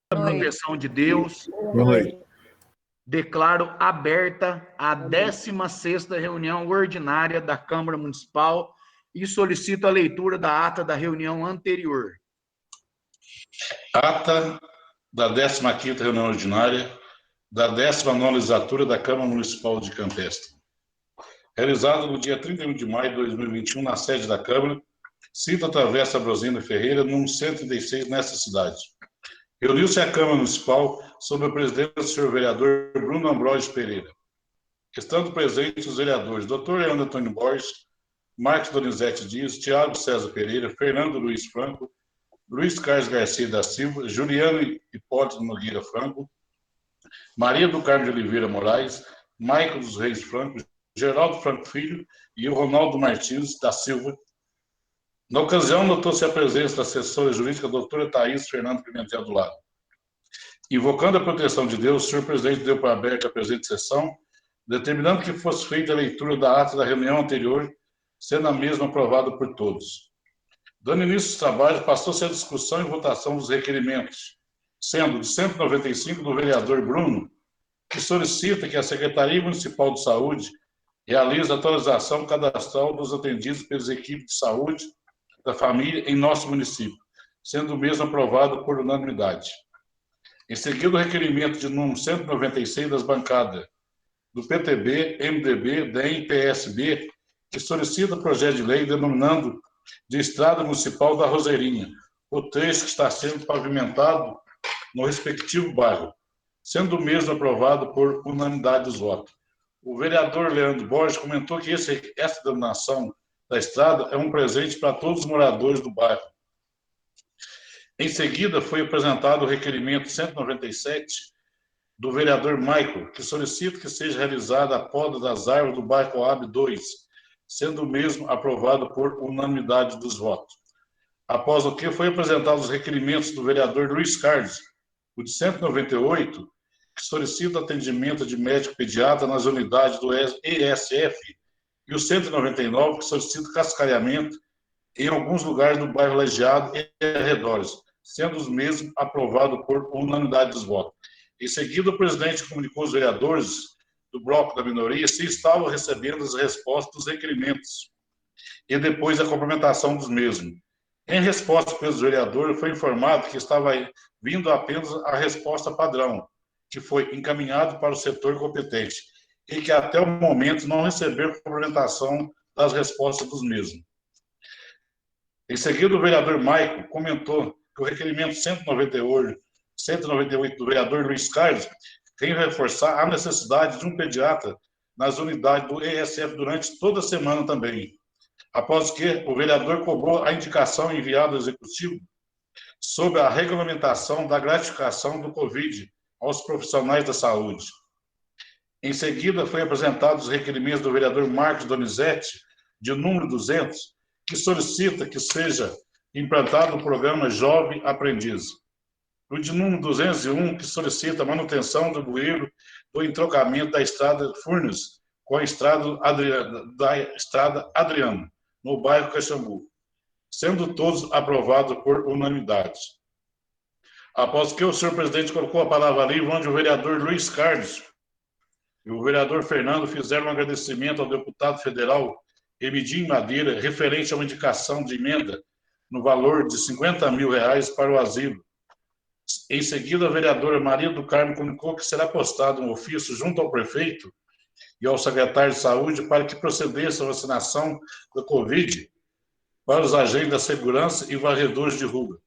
proteção de Deus, Boa noite. declaro aberta a 16ª reunião ordinária da Câmara Municipal e solicito a leitura da ata da reunião anterior. Ata da 15ª reunião ordinária da 19ª legislatura da Câmara Municipal de Campestre. Realizado no dia 31 de maio de 2021, na sede da Câmara, Cinta Travessa Brosina Ferreira, número 136, nesta cidade. Reuniu-se a Câmara Municipal sob a presidência do senhor vereador Bruno Ambrósio Pereira. Estando presentes os vereadores Dr. Leandro Antônio Borges, Marcos Donizete Dias, Tiago César Pereira, Fernando Luiz Franco, Luiz Carlos Garcia da Silva, Juliano Hipólito Nogueira Franco, Maria do Carmo de Oliveira Moraes, Maico dos Reis Franco, Geraldo Franco Filho e o Ronaldo Martins da Silva. Na ocasião, notou-se a presença da assessora jurídica doutora Thaís Fernando Pimentel do Lado. Invocando a proteção de Deus, o senhor presidente deu por aberta a presente sessão, determinando que fosse feita a leitura da ata da reunião anterior, sendo a mesma aprovada por todos. Dando início aos trabalhos, passou-se a discussão e votação dos requerimentos, sendo de 195 do vereador Bruno, que solicita que a Secretaria Municipal de Saúde realize a atualização cadastral dos atendidos pelas equipes de saúde da família em nosso município, sendo o mesmo aprovado por unanimidade. Em seguida, o requerimento de número 196 das bancadas do PTB, MDB, DEM e PSB, que solicita o projeto de lei denominando de Estrada Municipal da Roseirinha, o trecho que está sendo pavimentado no respectivo bairro, sendo o mesmo aprovado por unanimidade dos votos. O vereador Leandro Borges comentou que essa denominação da estrada é um presente para todos os moradores do bairro. Em seguida, foi apresentado o requerimento 197 do vereador Maico, que solicita que seja realizada a poda das árvores do bairro Coab 2, sendo o mesmo aprovado por unanimidade dos votos. Após o que foi apresentado os requerimentos do vereador Luiz Carlos, o de 198, que solicita atendimento de médico pediatra nas unidades do ESF, e o 199, que solicita cascalhamento em alguns lugares do bairro Lajeado e arredores, sendo os mesmos aprovados por unanimidade dos votos. Em seguida, o presidente comunicou aos vereadores do bloco da minoria se estavam recebendo as respostas dos requerimentos e depois a complementação dos mesmos. Em resposta pelos vereadores, foi informado que estava vindo apenas a resposta padrão, que foi encaminhado para o setor competente e que até o momento não recebeu complementação das respostas dos mesmos. Em seguida, o vereador Maico comentou que o requerimento 198 do vereador Luiz Carlos tem reforçar a necessidade de um pediatra nas unidades do ESF durante toda a semana também, após que o vereador cobrou a indicação enviada ao executivo sobre a regulamentação da gratificação do Covid aos profissionais da saúde. Em seguida, foi apresentado os requerimentos do vereador Marcos Donizete, de número 200, que solicita que seja implantado o programa Jovem Aprendiz. O de número 201, que solicita a manutenção do bueiro do entrocamento da estrada Furnas com a estrada Adriano, no bairro Caxambu, sendo todos aprovados por unanimidade. Após que o senhor presidente colocou a palavra livre, onde o vereador Luiz Carlos e o vereador Fernando fizeram um agradecimento ao deputado federal Emidim Madeira, referente a uma indicação de emenda no valor de R$50 mil para o asilo. Em seguida, a vereadora Maria do Carmo comunicou que será postado um ofício junto ao prefeito e ao secretário de saúde para que procedesse a vacinação da Covid para os agentes da segurança e varredores de rua.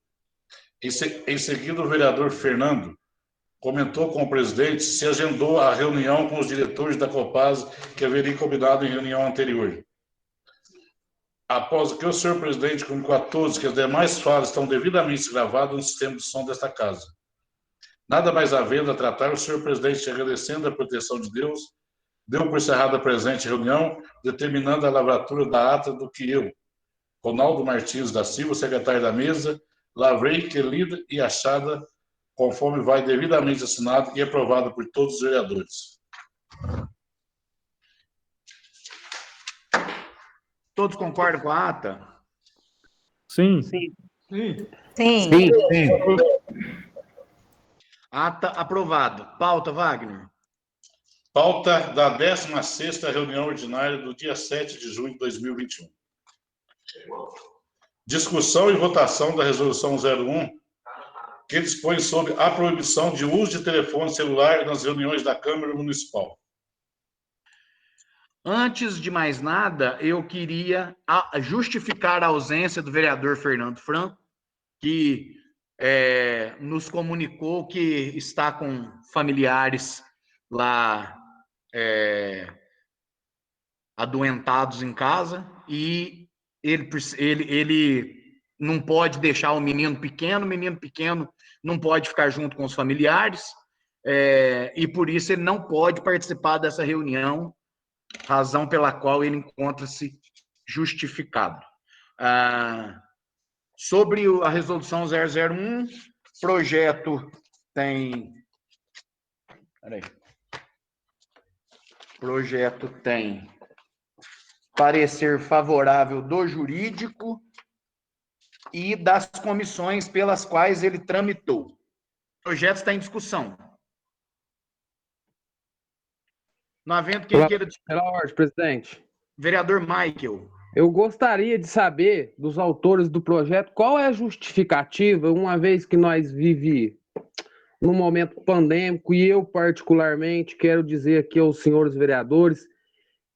Em seguida, o vereador Fernando comentou com o presidente se agendou a reunião com os diretores da Copasa que haveria combinado em reunião anterior. Após o que o senhor presidente comunicou a todos que as demais falas estão devidamente gravadas no sistema de som desta casa. Nada mais havendo a tratar, o senhor presidente, agradecendo a proteção de Deus, deu por encerrada a presente reunião, determinando a lavratura da ata do que eu, Ronaldo Martins da Silva, secretário da mesa, lavrei, lida e achada, conforme vai devidamente assinado e aprovado por todos os vereadores. Todos concordam com a ata? Sim. Sim. Sim. Ata aprovado. Pauta, Wagner. Pauta da 16ª reunião ordinária do dia 7 de junho de 2021. Discussão e votação da resolução 01, que dispõe sobre a proibição de uso de telefone celular nas reuniões da Câmara Municipal. Antes de mais nada, eu queria justificar a ausência do vereador Fernando Franco, que nos comunicou que está com familiares lá adoentados em casa e ele não pode deixar o menino pequeno não pode ficar junto com os familiares, e por isso ele não pode participar dessa reunião, razão pela qual ele encontra-se justificado. Sobre a resolução 001, projeto tem... Projeto tem parecer favorável do jurídico e das comissões pelas quais ele tramitou. O projeto está em discussão. Não havendo quem queira... Pela ordem, presidente. Vereador Michael. Eu gostaria de saber dos autores do projeto qual é a justificativa, uma vez que nós vivemos num momento pandêmico, e eu particularmente quero dizer aqui aos senhores vereadores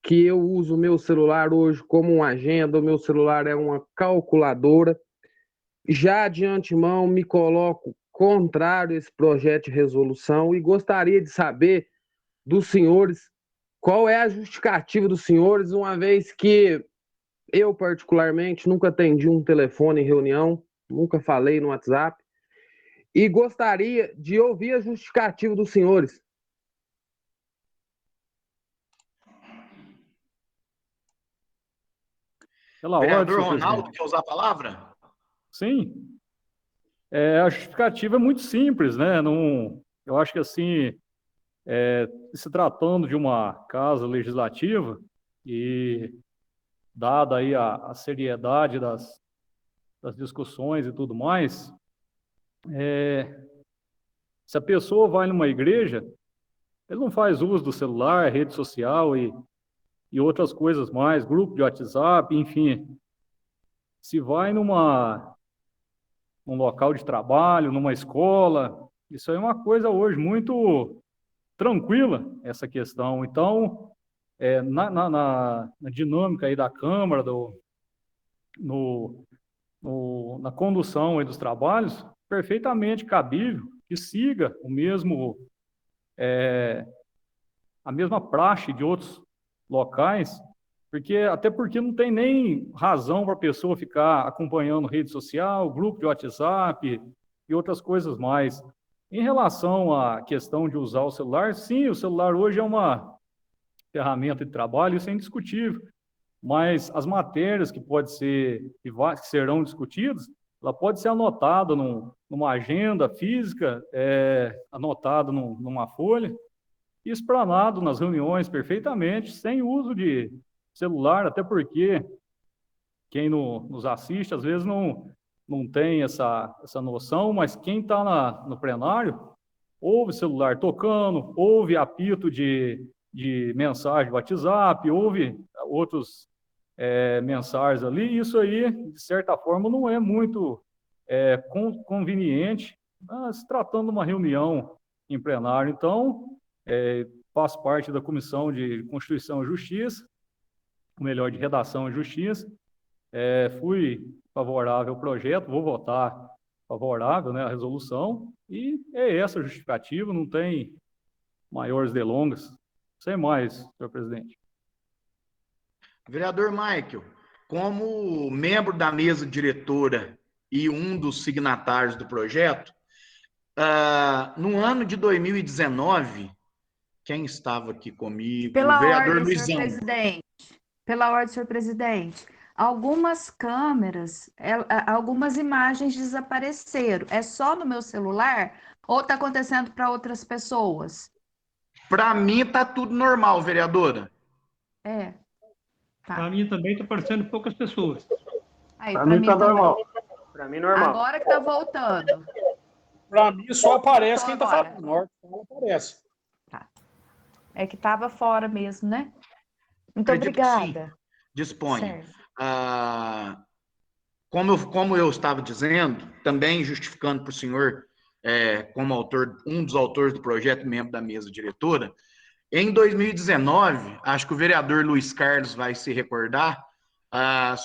que eu uso o meu celular hoje como uma agenda, o meu celular é uma calculadora. Já de antemão me coloco contrário a esse projeto de resolução e gostaria de saber dos senhores qual é a justificativa dos senhores, uma vez que eu, particularmente, nunca atendi um telefone em reunião, nunca falei no WhatsApp, e gostaria de ouvir a justificativa dos senhores. Vereador Ronaldo, quer usar a palavra? Sim. A justificativa é muito simples, né? Não, eu acho que, assim, se tratando de uma casa legislativa e dada aí a seriedade das discussões e tudo mais, se a pessoa vai numa igreja, ele não faz uso do celular, rede social e outras coisas mais, grupo de WhatsApp, enfim. Se vai num local de trabalho, numa escola, isso aí é uma coisa hoje muito tranquila, essa questão. Então, na dinâmica aí da Câmara, na condução aí dos trabalhos, perfeitamente cabível que siga a mesma praxe de outros locais, até porque não tem nem razão para a pessoa ficar acompanhando rede social, grupo de WhatsApp e outras coisas mais. Em relação à questão de usar o celular, sim, o celular hoje é uma ferramenta de trabalho, isso é indiscutível, mas as matérias que serão discutidas, ela pode ser anotada numa agenda física, anotada numa folha, e explanado nas reuniões perfeitamente, sem uso de celular, até porque quem nos assiste, às vezes, não tem essa noção, mas quem está no plenário, ouve celular tocando, ouve apito de mensagem do WhatsApp, ouve outros mensagens ali, isso aí, de certa forma, não é muito conveniente, se tratando de uma reunião em plenário. Então, faço parte da Comissão de Constituição e Justiça, melhor, de Redação e Justiça, fui favorável ao projeto, vou votar favorável, né, à resolução, e é essa a justificativa, não tem maiores delongas. Sem mais, senhor presidente. Vereador Michael, como membro da mesa diretora e um dos signatários do projeto, no ano de 2019, quem estava aqui comigo? Pela o vereador ordem, Luizão. senhor presidente. Pela ordem, senhor presidente. Algumas câmeras, algumas imagens desapareceram. É só no meu celular ou está acontecendo para outras pessoas? Para mim está tudo normal, vereadora. Tá. Para mim também está aparecendo poucas pessoas. Para mim está normal. Para mim, normal. Agora que está voltando. Para mim, só aparece quem está agora. falando. Na hora que fala, aparece. Tá. É que estava fora mesmo, né? Muito Acredito que sim. obrigada. Disponha. Certo. Como eu estava dizendo, também justificando para o senhor, como autor, um dos autores do projeto, membro da mesa diretora, em 2019, acho que o vereador Luiz Carlos vai se recordar,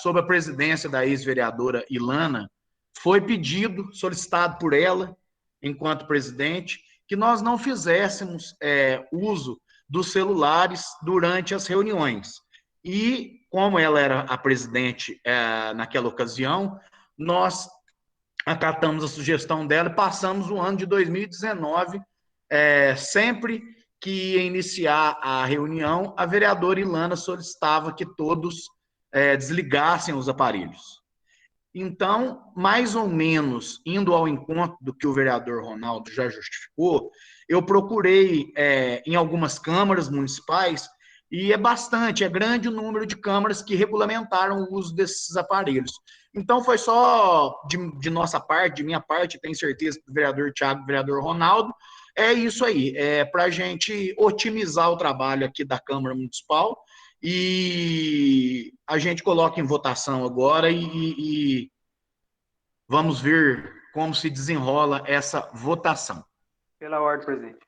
sob a presidência da ex-vereadora Ilana, foi pedido, solicitado por ela, enquanto presidente, que nós não fizéssemos uso dos celulares durante as reuniões. E, como ela era a presidente naquela ocasião, nós acatamos a sugestão dela e passamos o ano de 2019, sempre que ia iniciar a reunião, a vereadora Ilana solicitava que todos desligassem os aparelhos. Então, mais ou menos, indo ao encontro do que o vereador Ronaldo já justificou, eu procurei em algumas câmaras municipais, e é grande o número de câmaras que regulamentaram o uso desses aparelhos. Então, foi só de nossa parte, de minha parte, tenho certeza que do vereador Tiago e do vereador Ronaldo, é isso aí, para a gente otimizar o trabalho aqui da Câmara Municipal, e a gente coloca em votação agora e vamos ver como se desenrola essa votação. Pela ordem, presidente.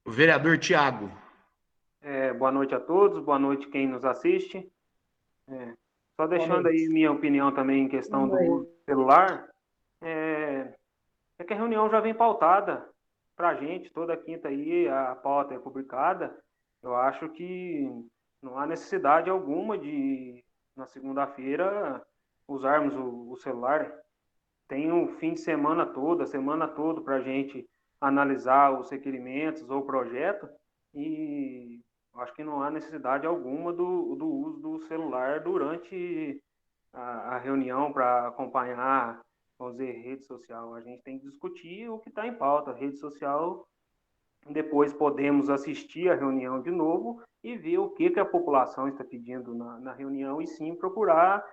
O vereador Tiago. Boa noite a todos, boa noite quem nos assiste. Só deixando aí minha opinião também em questão do uso do celular, é que a reunião já vem pautada para a gente, toda quinta aí a pauta é publicada. Eu acho que não há necessidade alguma de, na segunda-feira, usarmos o celular. Tem um fim de semana toda, a semana toda, para a gente analisar os requerimentos ou o projeto, e acho que não há necessidade alguma do uso do celular durante a reunião para acompanhar, vamos dizer, rede social. A gente tem que discutir o que está em pauta. A rede social, depois podemos assistir a reunião de novo e ver o que a população está pedindo na reunião, e sim procurar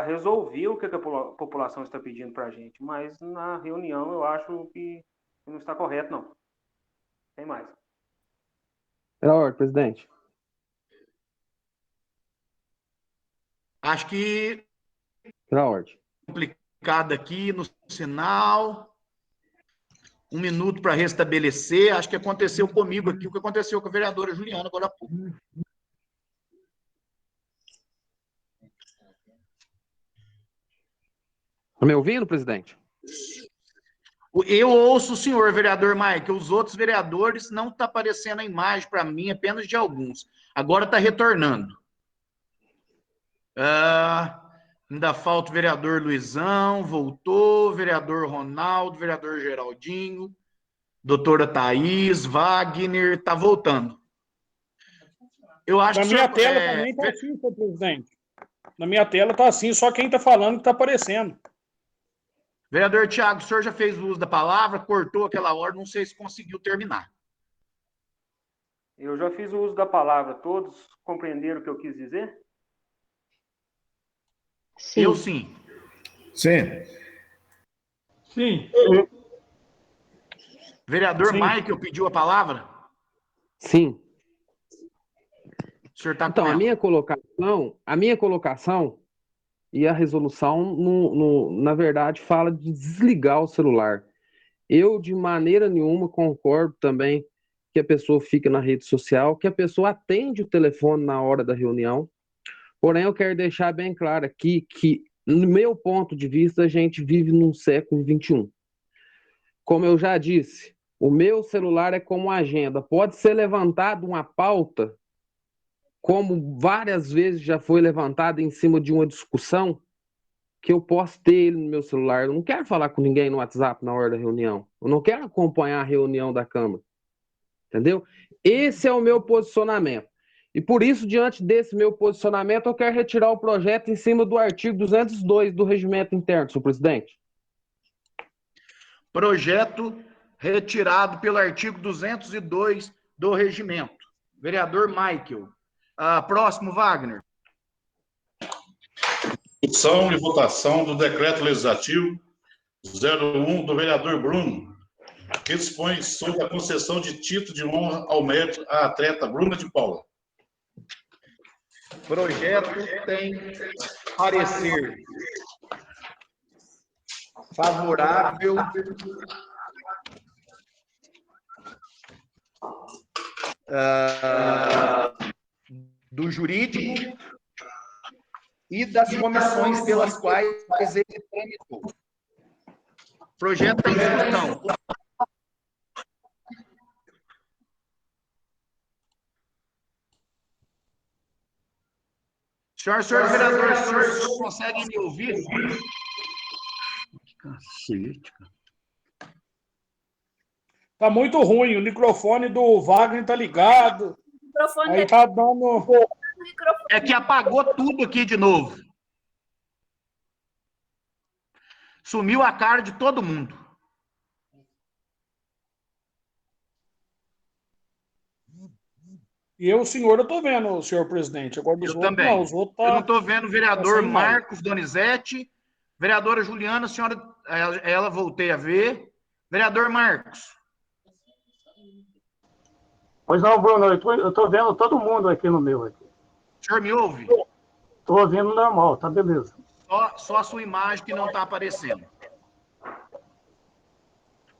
resolver o que a população está pedindo para a gente. Mas na reunião eu acho que não está correto, não. Tem mais. Pela ordem, presidente. Acho que Pela ordem. complicado aqui no sinal. 1 minuto para restabelecer. Acho que aconteceu comigo aqui o que aconteceu com a vereadora Juliana agora há pouco. Está me ouvindo, presidente? Eu ouço o senhor, vereador Mike. Os outros vereadores não está aparecendo a imagem para mim, apenas de alguns. Agora está retornando. Ainda falta o vereador Luizão, voltou, vereador Ronaldo, vereador Geraldinho, doutora Thaís, Wagner, está voltando. Eu acho Na que minha tela também está assim, senhor presidente. Na minha tela está assim, só quem está falando que está aparecendo. Vereador Tiago, o senhor já fez o uso da palavra, cortou aquela hora, não sei se conseguiu terminar. Eu já fiz o uso da palavra. Todos compreenderam o que eu quis dizer? Sim. Eu sim. Sim. Sim. Vereador Sim. Michael pediu a palavra? Sim. O senhor está com Então, ela. a minha colocação e a resolução, na verdade, fala de desligar o celular. Eu, de maneira nenhuma, concordo também que a pessoa fica na rede social, que a pessoa atende o telefone na hora da reunião. Porém, eu quero deixar bem claro aqui que, no meu ponto de vista, a gente vive num século XXI. Como eu já disse, o meu celular é como uma agenda. Pode ser levantada uma pauta, como várias vezes já foi levantada em cima de uma discussão, que eu posso ter ele no meu celular. Eu não quero falar com ninguém no WhatsApp na hora da reunião. Eu não quero acompanhar a reunião da Câmara. Entendeu? Esse é o meu posicionamento. E por isso, diante desse meu posicionamento, eu quero retirar o projeto em cima do artigo 202 do Regimento Interno, senhor presidente. Projeto retirado pelo artigo 202 do Regimento. Vereador Michael. Próximo, Wagner. Discussão e votação do decreto legislativo 01 do vereador Bruno, que dispõe sobre a concessão de título de honra ao mérito à atleta Bruna de Paula. Projeto tem parecer favorável do jurídico e das comissões pelas quais ele tramitou. Projeto está em discussão. Senhores vereadores, os senhores conseguem me ouvir? Que cacete, cara. Tá muito ruim, o microfone do Wagner tá ligado. Aí tá dando... É que apagou tudo aqui de novo. Sumiu a cara de todo mundo. E eu tô vendo, senhor presidente. Agora dos Eu outros, também. não, os outros tá... Eu não estou vendo o vereador sem Marcos Donizete, vereadora Juliana, a senhora, ela voltei a ver. Vereador Marcos. Pois não, Bruno, eu estou vendo todo mundo aqui no meu. Aqui. O senhor me ouve? Estou ouvindo normal, tá beleza. Só a sua imagem que não está aparecendo.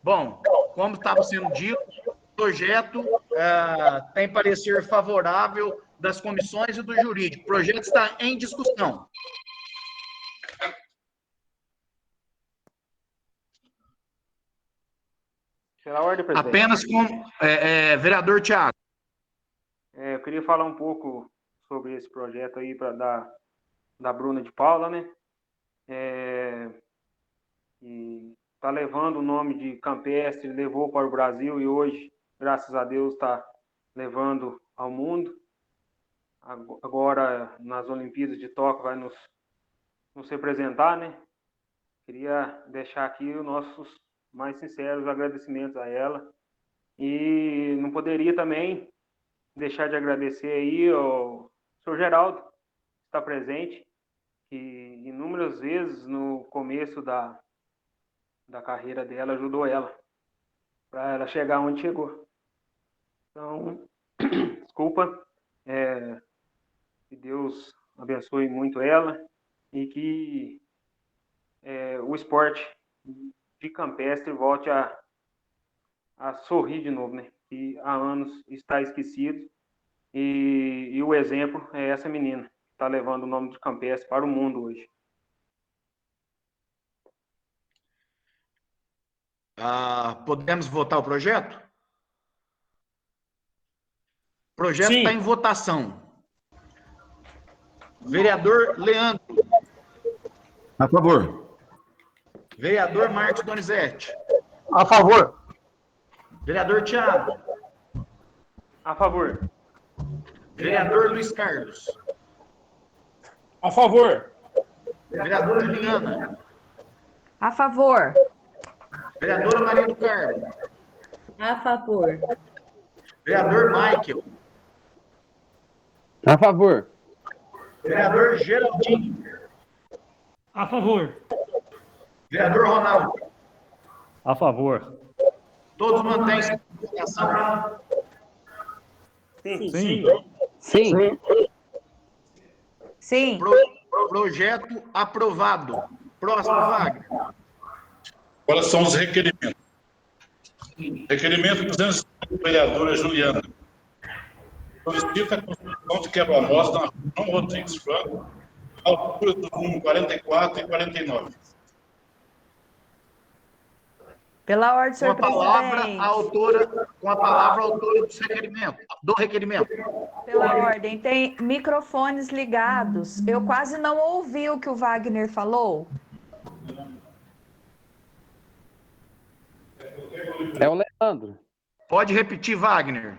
Bom, como estava sendo dito, o projeto tem parecer favorável das comissões e do jurídico. O projeto está em discussão. Pela ordem, presidente. Apenas com vereador Thiago. Eu queria falar um pouco sobre esse projeto aí da Bruna de Paula, né? E está levando o nome de Campestre, levou para o Brasil e hoje, graças a Deus, está levando ao mundo. Agora, nas Olimpíadas de Tóquio, vai nos representar, né? Queria deixar aqui os nossos mais sinceros agradecimentos a ela. E não poderia também deixar de agradecer aí ao senhor Geraldo, que está presente, que inúmeras vezes no começo da carreira dela ajudou ela, para ela chegar onde chegou. Então, desculpa, que Deus abençoe muito ela e que o esporte de campestre volte a sorrir de novo, né? Que há anos está esquecido e o exemplo é essa menina que está levando o nome de campestre para o mundo hoje. Podemos votar o projeto? O projeto está em votação. Vereador Leandro. A favor. Vereador Marcos Donizete. A favor. Vereador Thiago. A favor. Vereador Luiz Carlos. A favor. Vereadora Juliana. A favor. Vereadora Maria do Carmo. A favor. Vereador Michael. A favor. Vereador Geraldinho. A favor. Vereador Ronaldo. A favor. Todos mantêm-se em votação? Sim. Sim. Sim. Projeto aprovado. Próximo, Wagner. Agora são os requerimentos. Requerimento 200 da vereadora Juliana. Solicita a construção de quebra-molas na João Rodrigues Franco, à altura do número 44 e 49. Pela ordem, Com senhor a palavra presidente. a autora do requerimento. Pela ordem, tem microfones ligados. Eu quase não ouvi o que o Wagner falou. É o Leandro. Pode repetir, Wagner.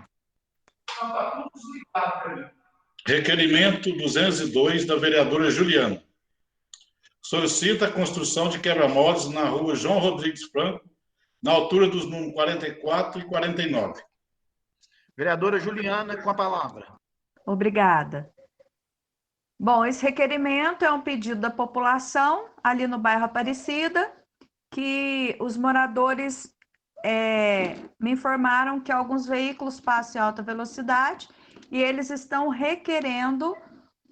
Requerimento 202 da vereadora Juliana. Solicita a construção de quebra-molas na rua João Rodrigues Franco, na altura dos números 44 e 49. Vereadora Juliana, com a palavra. Obrigada. Bom, esse requerimento é um pedido da população ali no bairro Aparecida, que os moradores me informaram que alguns veículos passam em alta velocidade e eles estão requerendo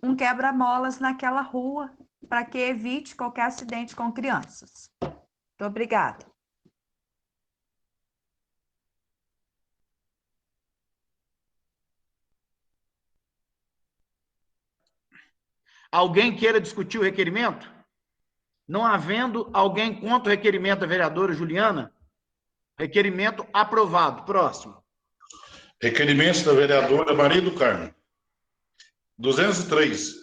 um quebra-molas naquela rua para que evite qualquer acidente com crianças. Muito obrigada. Alguém queira discutir o requerimento? Não havendo alguém contra o requerimento da vereadora Juliana, requerimento aprovado. Próximo. Requerimento da vereadora Maria do Carmo. 203.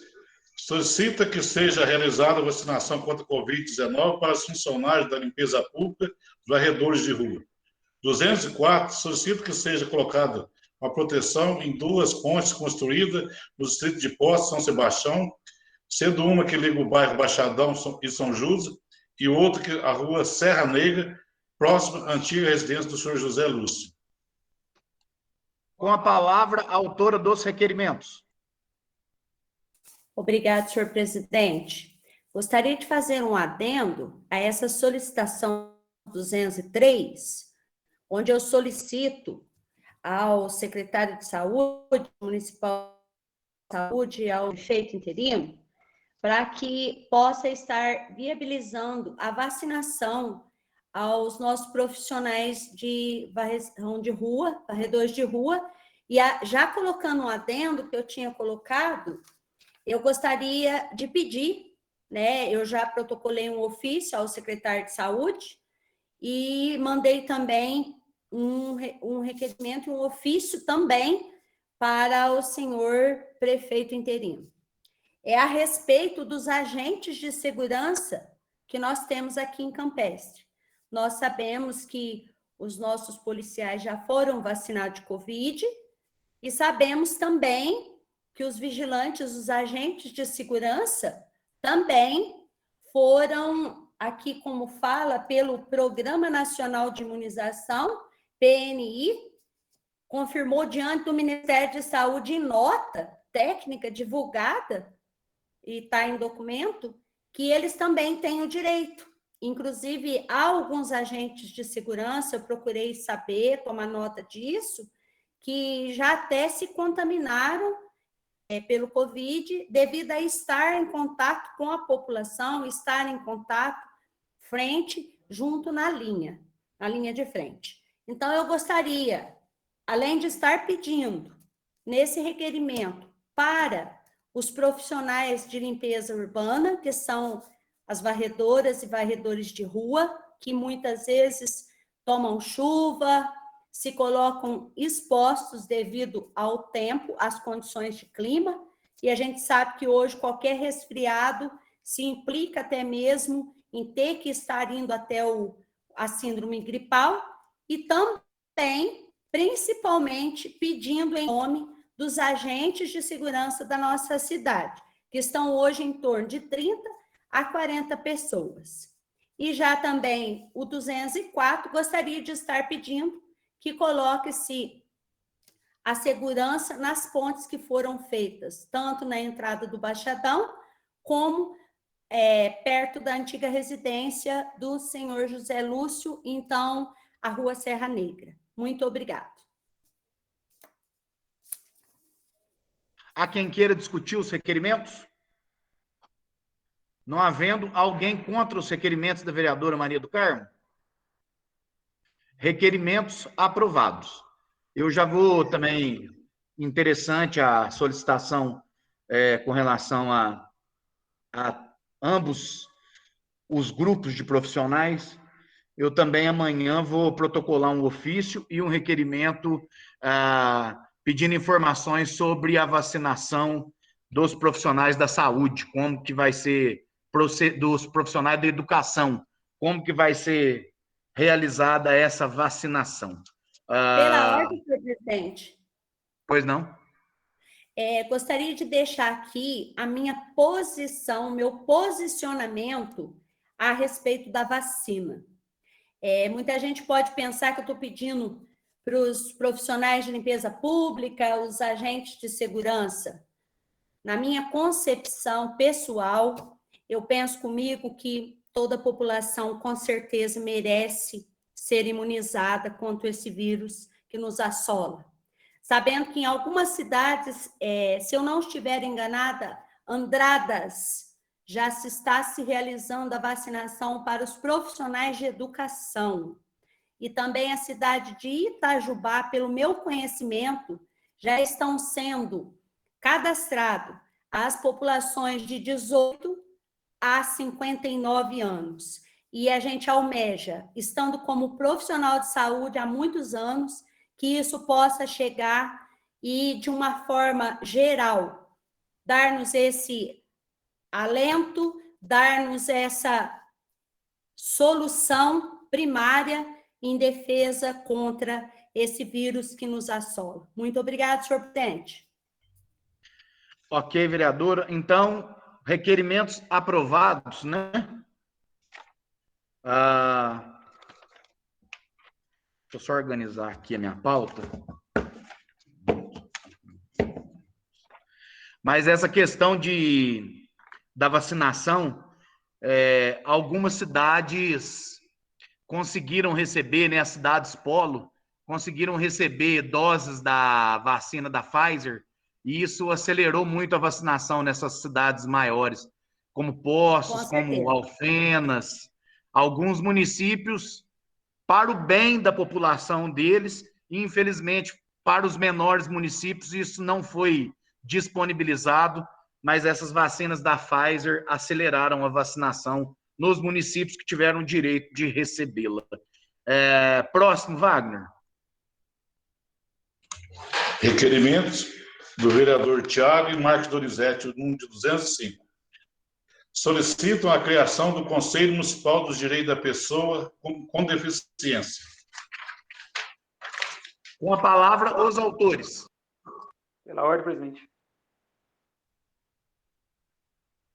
Solicita que seja realizada a vacinação contra a Covid-19 para os funcionários da limpeza pública dos varredores de rua. 204. Solicita que seja colocada uma proteção em 2 pontes construídas no distrito de Poços, São Sebastião, sendo uma que liga o bairro Baixadão e São Judas, e outra que a rua Serra Negra, próxima à antiga residência do senhor José Lúcio. Com a palavra, a autora dos requerimentos. Obrigado, senhor presidente. Gostaria de fazer um adendo a essa solicitação 203, onde eu solicito ao secretário de Saúde, municipal de saúde e ao prefeito interino, para que possa estar viabilizando a vacinação aos nossos profissionais de varreção de rua, varredores de rua, e já colocando um adendo que eu tinha colocado, eu gostaria de pedir, né, eu já protocolei um ofício ao secretário de Saúde e mandei também um requerimento, um ofício também para o senhor prefeito interino. É a respeito dos agentes de segurança que nós temos aqui em Campestre. Nós sabemos que os nossos policiais já foram vacinados de Covid e sabemos também que os vigilantes, os agentes de segurança, também foram, aqui como fala, pelo Programa Nacional de Imunização, PNI, confirmou diante do Ministério de Saúde em nota técnica divulgada, e está em documento, que eles também têm o direito. Inclusive, há alguns agentes de segurança, eu procurei saber, tomar nota disso, que já até se contaminaram pelo Covid, devido a estar em contato com a população, estar em contato junto na linha de frente. Então, eu gostaria, além de estar pedindo nesse requerimento para os profissionais de limpeza urbana, que são as varredoras e varredores de rua, que muitas vezes tomam chuva, se colocam expostos devido ao tempo, às condições de clima, e a gente sabe que hoje qualquer resfriado se implica até mesmo em ter que estar indo até a síndrome gripal, e também, principalmente, pedindo em nome dos agentes de segurança da nossa cidade, que estão hoje em torno de 30 a 40 pessoas. E já também o 204, gostaria de estar pedindo que coloque-se a segurança nas pontes que foram feitas, tanto na entrada do Baixadão, como perto da antiga residência do senhor José Lúcio, então, a rua Serra Negra. Muito obrigado. Há quem queira discutir os requerimentos? Não havendo alguém contra os requerimentos da vereadora Maria do Carmo? Requerimentos aprovados. Eu já vou também, interessante a solicitação com relação a ambos os grupos de profissionais. Eu também amanhã vou protocolar um ofício e um requerimento pedindo informações sobre a vacinação dos profissionais da saúde, como que vai ser, dos profissionais da educação, como que vai ser realizada essa vacinação. Pela ordem, senhor presidente. Pois não? Gostaria de deixar aqui a minha posição, meu posicionamento a respeito da vacina. Muita gente pode pensar que eu estou pedindo para os profissionais de limpeza pública, os agentes de segurança. na minha concepção pessoal, eu penso comigo que toda a população com certeza merece ser imunizada contra esse vírus que nos assola. Sabendo que em algumas cidades, se eu não estiver enganada, Andradas, já se está se realizando a vacinação para os profissionais de educação. E também a cidade de Itajubá, pelo meu conhecimento, já estão sendo cadastrados as populações de 18 a 59 anos. E a gente almeja, estando como profissional de saúde há muitos anos, que isso possa chegar e, de uma forma geral, dar-nos esse alento, dar-nos essa solução primária em defesa contra esse vírus que nos assola. Muito obrigada, senhor presidente. Ok, vereadora. Então, requerimentos aprovados, né? Deixa eu só organizar aqui a minha pauta. Mas essa questão da vacinação, algumas cidades conseguiram receber, né, as cidades polo, conseguiram receber doses da vacina da Pfizer, e isso acelerou muito a vacinação nessas cidades maiores, como Poços, como Alfenas, alguns municípios, para o bem da população deles, e infelizmente, para os menores municípios, isso não foi disponibilizado, mas essas vacinas da Pfizer aceleraram a vacinação nos municípios que tiveram direito de recebê-la. Próximo, Wagner. Requerimentos do vereador Tiago e Marcos Donizete, o número de 205. Solicitam a criação do Conselho Municipal dos Direitos da Pessoa com Deficiência. Com a palavra, os autores. Pela ordem, presidente.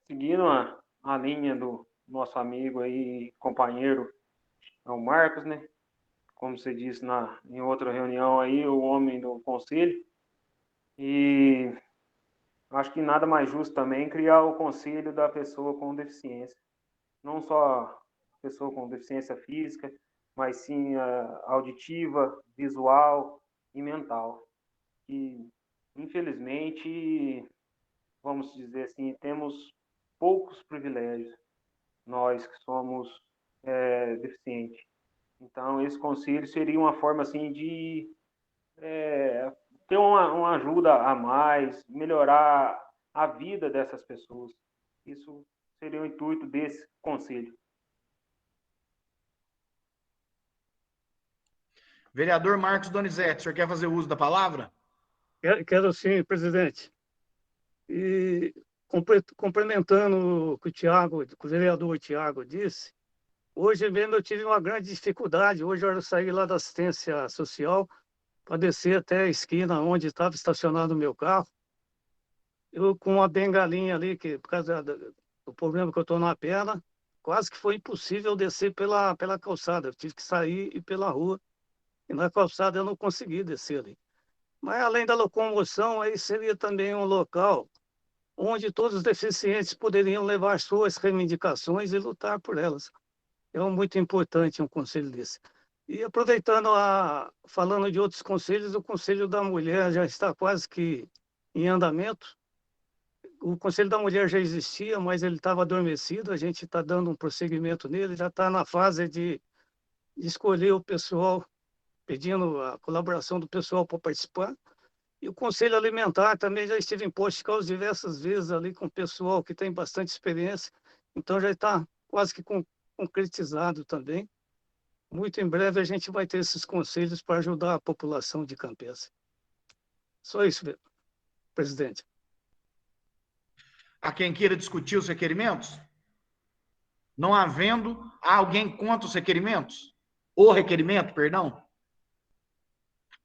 Seguindo a linha do nosso amigo aí, companheiro, o Marcos, né? Como você disse em outra reunião aí, o homem do conselho. E acho que nada mais justo também criar o conselho da pessoa com deficiência. Não só a pessoa com deficiência física, mas sim auditiva, visual e mental. E, infelizmente, vamos dizer assim, temos poucos privilégios, nós que somos deficientes. Então, esse conselho seria uma forma assim de ter uma ajuda a mais, melhorar a vida dessas pessoas. Isso seria o intuito desse conselho. Vereador Marcos Donizete, o senhor quer fazer uso da palavra? Quero sim, presidente. E complementando o que o vereador Tiago disse, hoje mesmo eu tive uma grande dificuldade. Hoje eu saí lá da assistência social para descer até a esquina onde estava estacionado o meu carro. Eu com uma bengalinha ali, que por causa do problema que eu estou na perna, quase que foi impossível descer pela calçada. Eu tive que sair e ir pela rua. E na calçada eu não consegui descer ali. Mas além da locomoção, aí seria também um local onde todos os deficientes poderiam levar suas reivindicações e lutar por elas. É muito importante um conselho desse. E aproveitando, falando de outros conselhos, o Conselho da Mulher já está quase que em andamento. O Conselho da Mulher já existia, mas ele estava adormecido, a gente está dando um prosseguimento nele, já está na fase de escolher o pessoal, pedindo a colaboração do pessoal para participar. E o Conselho Alimentar também já estive em posto de causa diversas vezes ali com o pessoal que tem bastante experiência, então já está quase que concretizado também. Muito em breve a gente vai ter esses conselhos para ajudar a população de Campestre. Só isso, presidente. Há quem queira discutir os requerimentos? Não havendo, há alguém contra os requerimentos? O requerimento, perdão?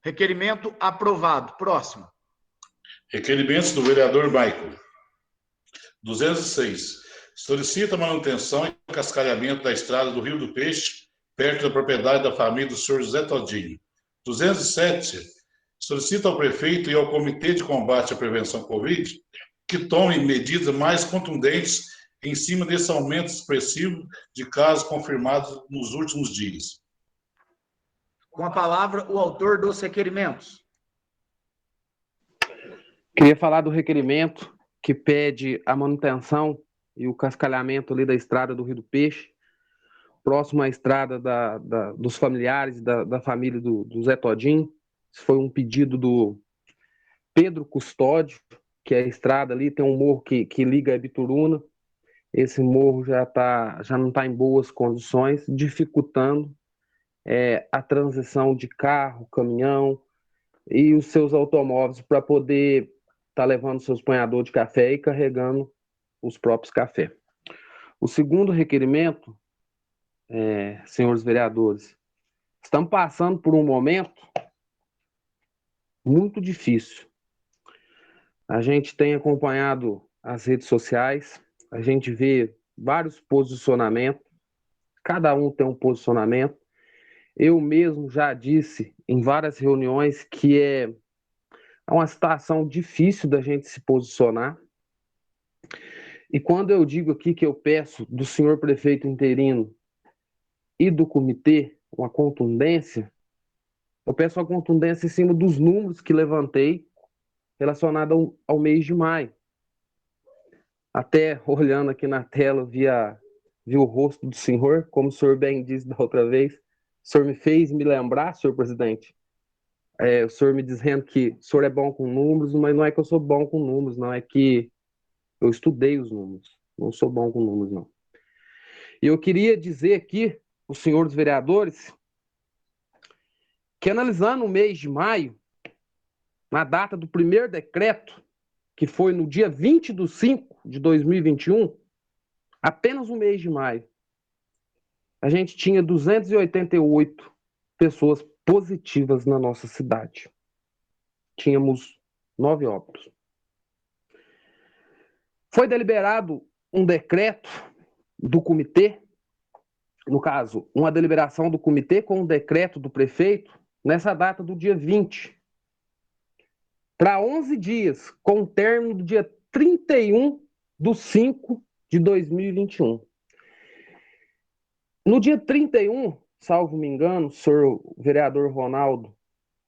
Requerimento aprovado. Próximo. Requerimentos do vereador Michael. 206. Solicita a manutenção e cascalhamento da estrada do Rio do Peixe, perto da propriedade da família do senhor José Todinho. 207. Solicita ao prefeito e ao Comitê de Combate à Prevenção Covid que tome medidas mais contundentes em cima desse aumento expressivo de casos confirmados nos últimos dias. Com a palavra, o autor dos requerimentos. Queria falar do requerimento que pede a manutenção e o cascalhamento ali da estrada do Rio do Peixe, próximo à estrada dos familiares, da família do Zé Todinho. Isso foi um pedido do Pedro Custódio, que é a estrada ali, tem um morro que liga a Ibituruna. Esse morro já não está em boas condições, dificultando a transição de carro, caminhão e os seus automóveis para poder estar levando seus punhadores de café e carregando os próprios cafés. O segundo requerimento, senhores vereadores, estamos passando por um momento muito difícil. A gente tem acompanhado as redes sociais, a gente vê vários posicionamentos, cada um tem um posicionamento. Eu mesmo já disse em várias reuniões que é uma situação difícil da gente se posicionar. E quando eu digo aqui que eu peço do senhor prefeito interino e do comitê uma contundência, eu peço uma contundência em cima dos números que levantei relacionado ao mês de maio. Até olhando aqui na tela, vi o rosto do senhor, como o senhor bem disse da outra vez. O senhor me fez me lembrar, senhor presidente, o senhor me dizendo que o senhor é bom com números, mas não é que eu sou bom com números, não, é que eu estudei os números, não sou bom com números, não. E eu queria dizer aqui, os senhores vereadores, que analisando o mês de maio, na data do primeiro decreto, que foi no dia 20/5/2021, apenas o mês de maio, a gente tinha 288 pessoas positivas na nossa cidade. Tínhamos 9 óbitos. Foi deliberado um decreto do comitê, no caso, uma deliberação do comitê com um decreto do prefeito, nessa data do dia 20, para 11 dias, com o término do dia 31/5/2021. No dia 31, salvo me engano, o senhor vereador Ronaldo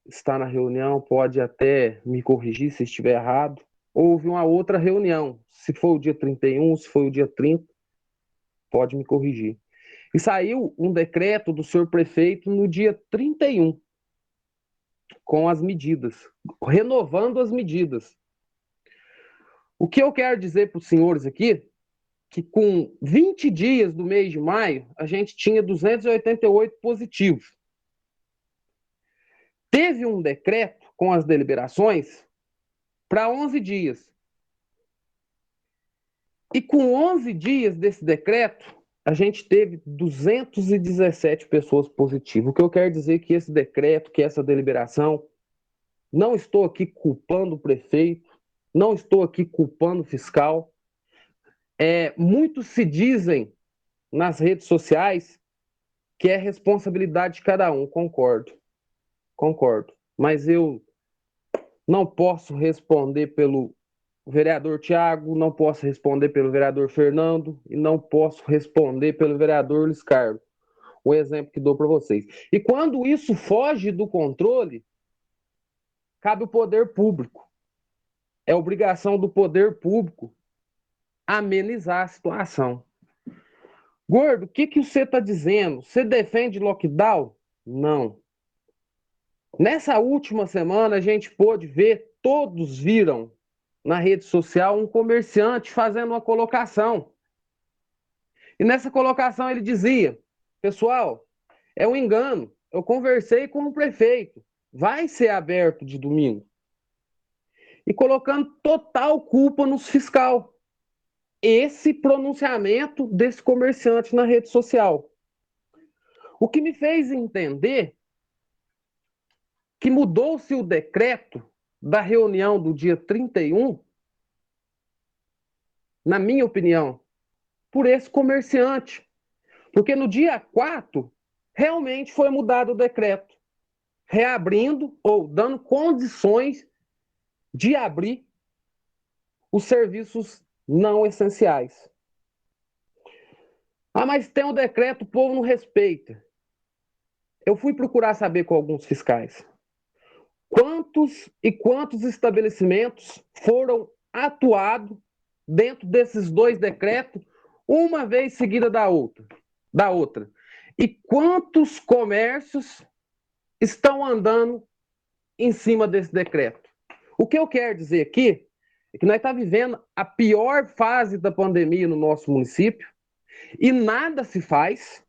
está na reunião, pode até me corrigir se estiver errado. Houve uma outra reunião, se foi o dia 31, se foi o dia 30, pode me corrigir. E saiu um decreto do senhor prefeito no dia 31, com as medidas, renovando as medidas. O que eu quero dizer para os senhores aqui, que com 20 dias do mês de maio, a gente tinha 288 positivos. Teve um decreto com as deliberações para 11 dias. E com 11 dias desse decreto, a gente teve 217 pessoas positivas. O que eu quero dizer é que esse decreto, que essa deliberação, não estou aqui culpando o prefeito, não estou aqui culpando o fiscal. Muitos se dizem nas redes sociais que é responsabilidade de cada um, concordo. Mas eu não posso responder pelo vereador Tiago, não posso responder pelo vereador Fernando e não posso responder pelo vereador Luiz Carlos. O exemplo que dou para vocês. E quando isso foge do controle, cabe o poder público. É obrigação do poder público amenizar a situação. Gordo, o que você está dizendo? Você defende lockdown? Não. Nessa última semana, a gente pôde ver, todos viram na rede social um comerciante fazendo uma colocação. E nessa colocação ele dizia: pessoal, é um engano, eu conversei com o prefeito, vai ser aberto de domingo. E colocando total culpa nos fiscal. Esse pronunciamento desse comerciante na rede social. O que me fez entender que mudou-se o decreto da reunião do dia 31, na minha opinião, por esse comerciante. Porque no dia 4, realmente foi mudado o decreto, reabrindo ou dando condições de abrir os serviços não essenciais. Ah, mas tem um decreto, o povo não respeita. Eu fui procurar saber com alguns fiscais. Quantos e quantos estabelecimentos foram atuados dentro desses 2 decretos, uma vez seguida da outra? E quantos comércios estão andando em cima desse decreto? O que eu quero dizer aqui é que nós estamos vivendo a pior fase da pandemia no nosso município e nada se faz,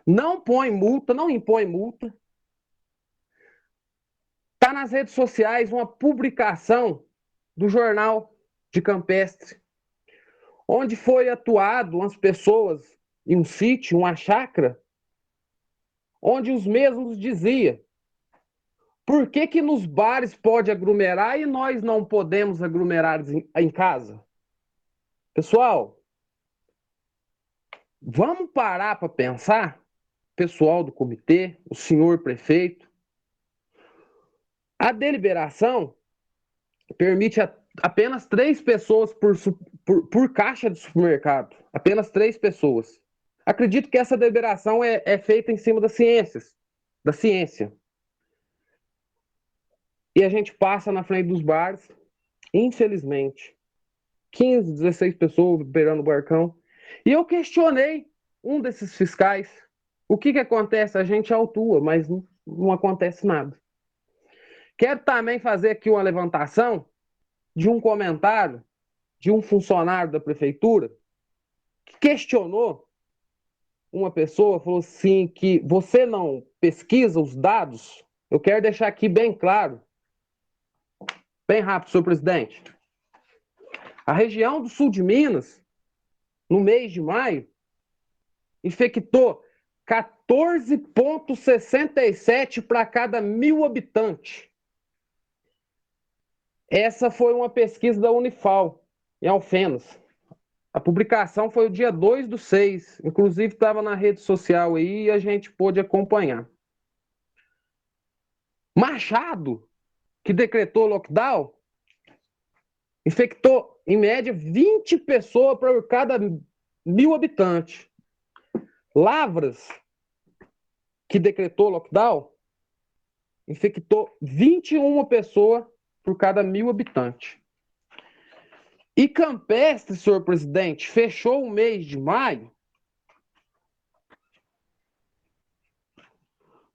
não impõe multa. Está nas redes sociais uma publicação do jornal de Campestre, onde foi atuado umas pessoas em um sítio, uma chácara, onde os mesmos diziam: por que nos bares pode aglomerar e nós não podemos aglomerar em casa? Pessoal, vamos parar para pensar, pessoal do comitê, o senhor prefeito. A deliberação permite apenas 3 pessoas por caixa de supermercado. Apenas 3 pessoas. Acredito que essa deliberação é feita em cima da ciência. E a gente passa na frente dos bares, infelizmente, 15, 16 pessoas beirando o barcão. E eu questionei um desses fiscais. O que acontece? A gente autua, mas não acontece nada. Quero também fazer aqui uma levantação de um comentário de um funcionário da prefeitura que questionou uma pessoa, falou assim que você não pesquisa os dados. Eu quero deixar aqui bem claro, bem rápido, senhor presidente. A região do sul de Minas, no mês de maio, infectou 14,67 para cada 1.000 habitantes. Essa foi uma pesquisa da Unifal, em Alfenas. A publicação foi o dia 2/6, inclusive estava na rede social aí e a gente pôde acompanhar. Machado, que decretou lockdown, infectou, em média, 20 pessoas por cada 1.000 habitantes. Lavras, que decretou lockdown, infectou 21 pessoas por cada 1.000 habitantes. E Campestre, senhor presidente, fechou o mês de maio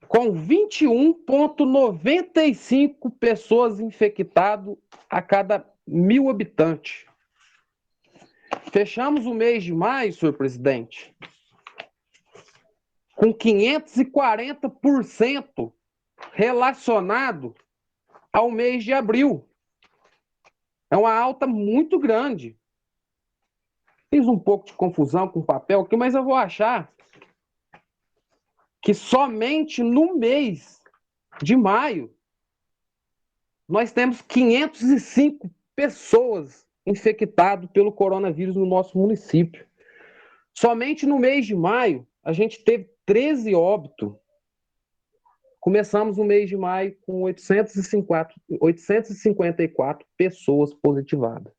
com 21,95 pessoas infectadas a cada 1.000 habitantes. Fechamos o mês de maio, senhor presidente, com 540% relacionado ao mês de abril. É uma alta muito grande. Fiz um pouco de confusão com o papel aqui, mas eu vou achar que somente no mês de maio nós temos 505 pessoas infectadas pelo coronavírus no nosso município. Somente no mês de maio a gente teve 13 óbitos. Começamos o mês de maio com 854 pessoas positivadas.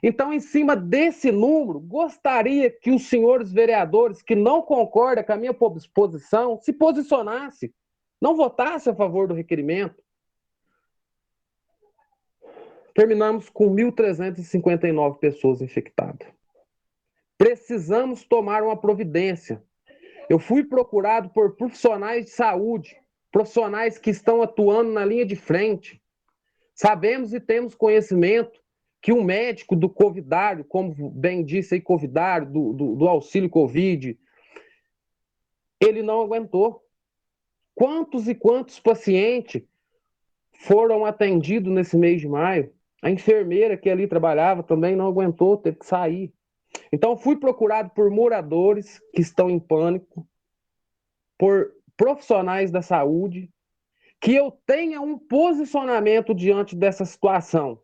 Então, em cima desse número, gostaria que os senhores vereadores que não concordam com a minha posição se posicionassem, não votassem a favor do requerimento. Terminamos com 1.359 pessoas infectadas. Precisamos tomar uma providência. Eu fui procurado por profissionais de saúde, profissionais que estão atuando na linha de frente. Sabemos e temos conhecimento que um médico do covidário, como bem disse aí, covidário, do auxílio Covid, ele não aguentou. Quantos e quantos pacientes foram atendidos nesse mês de maio? A enfermeira que ali trabalhava também não aguentou, teve que sair. Então, fui procurado por moradores que estão em pânico, por profissionais da saúde, que eu tenha um posicionamento diante dessa situação.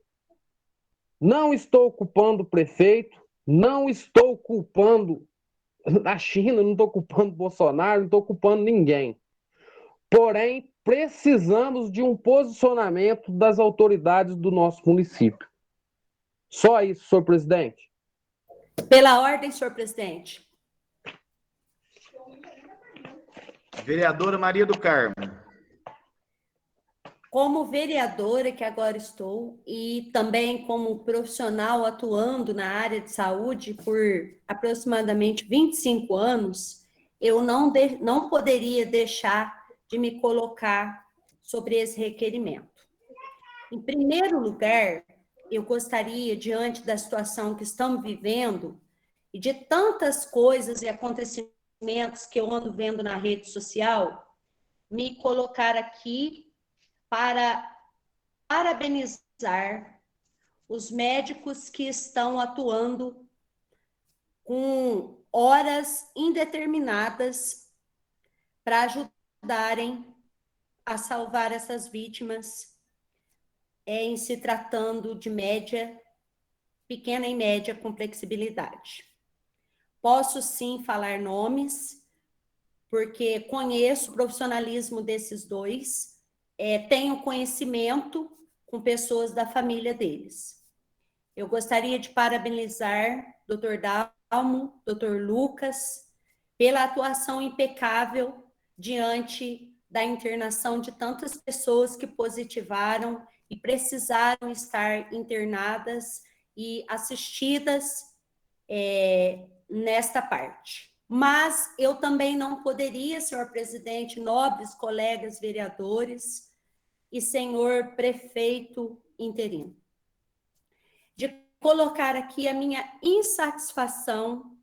Não estou culpando o prefeito, não estou culpando a China, não estou culpando o Bolsonaro, não estou culpando ninguém. Porém, precisamos de um posicionamento das autoridades do nosso município. Só isso, senhor presidente. Pela ordem, senhor presidente. Vereadora Maria do Carmo. Como vereadora, que agora estou, e também como profissional atuando na área de saúde por aproximadamente 25 anos, eu não poderia deixar de me colocar sobre esse requerimento. Em primeiro lugar, eu gostaria, diante da situação que estamos vivendo, e de tantas coisas e acontecimentos que eu ando vendo na rede social, me colocar aqui para parabenizar os médicos que estão atuando com horas indeterminadas para ajudarem a salvar essas vítimas, em se tratando de pequena e média complexibilidade. Posso sim falar nomes, porque conheço o profissionalismo desses dois, tenho conhecimento com pessoas da família deles. Eu gostaria de parabenizar Dr. Dalmo, Dr. Lucas, pela atuação impecável diante da internação de tantas pessoas que positivaram e precisaram estar internadas e assistidas nesta parte. Mas eu também não poderia, senhor presidente, nobres colegas vereadores e senhor prefeito interino, de colocar aqui a minha insatisfação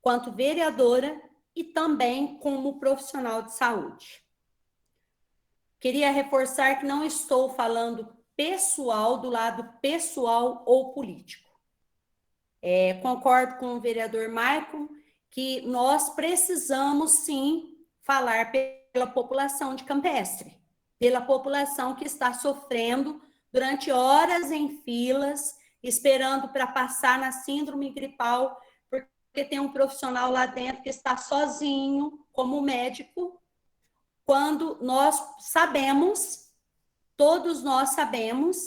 quanto vereadora e também como profissional de saúde. Queria reforçar que não estou falando pessoal, do lado pessoal ou político. Concordo com o vereador Maicon que nós precisamos, sim, falar pela população de Campestre, pela população que está sofrendo durante horas em filas, esperando para passar na síndrome gripal, porque tem um profissional lá dentro que está sozinho, como médico, quando nós sabemos, todos nós sabemos,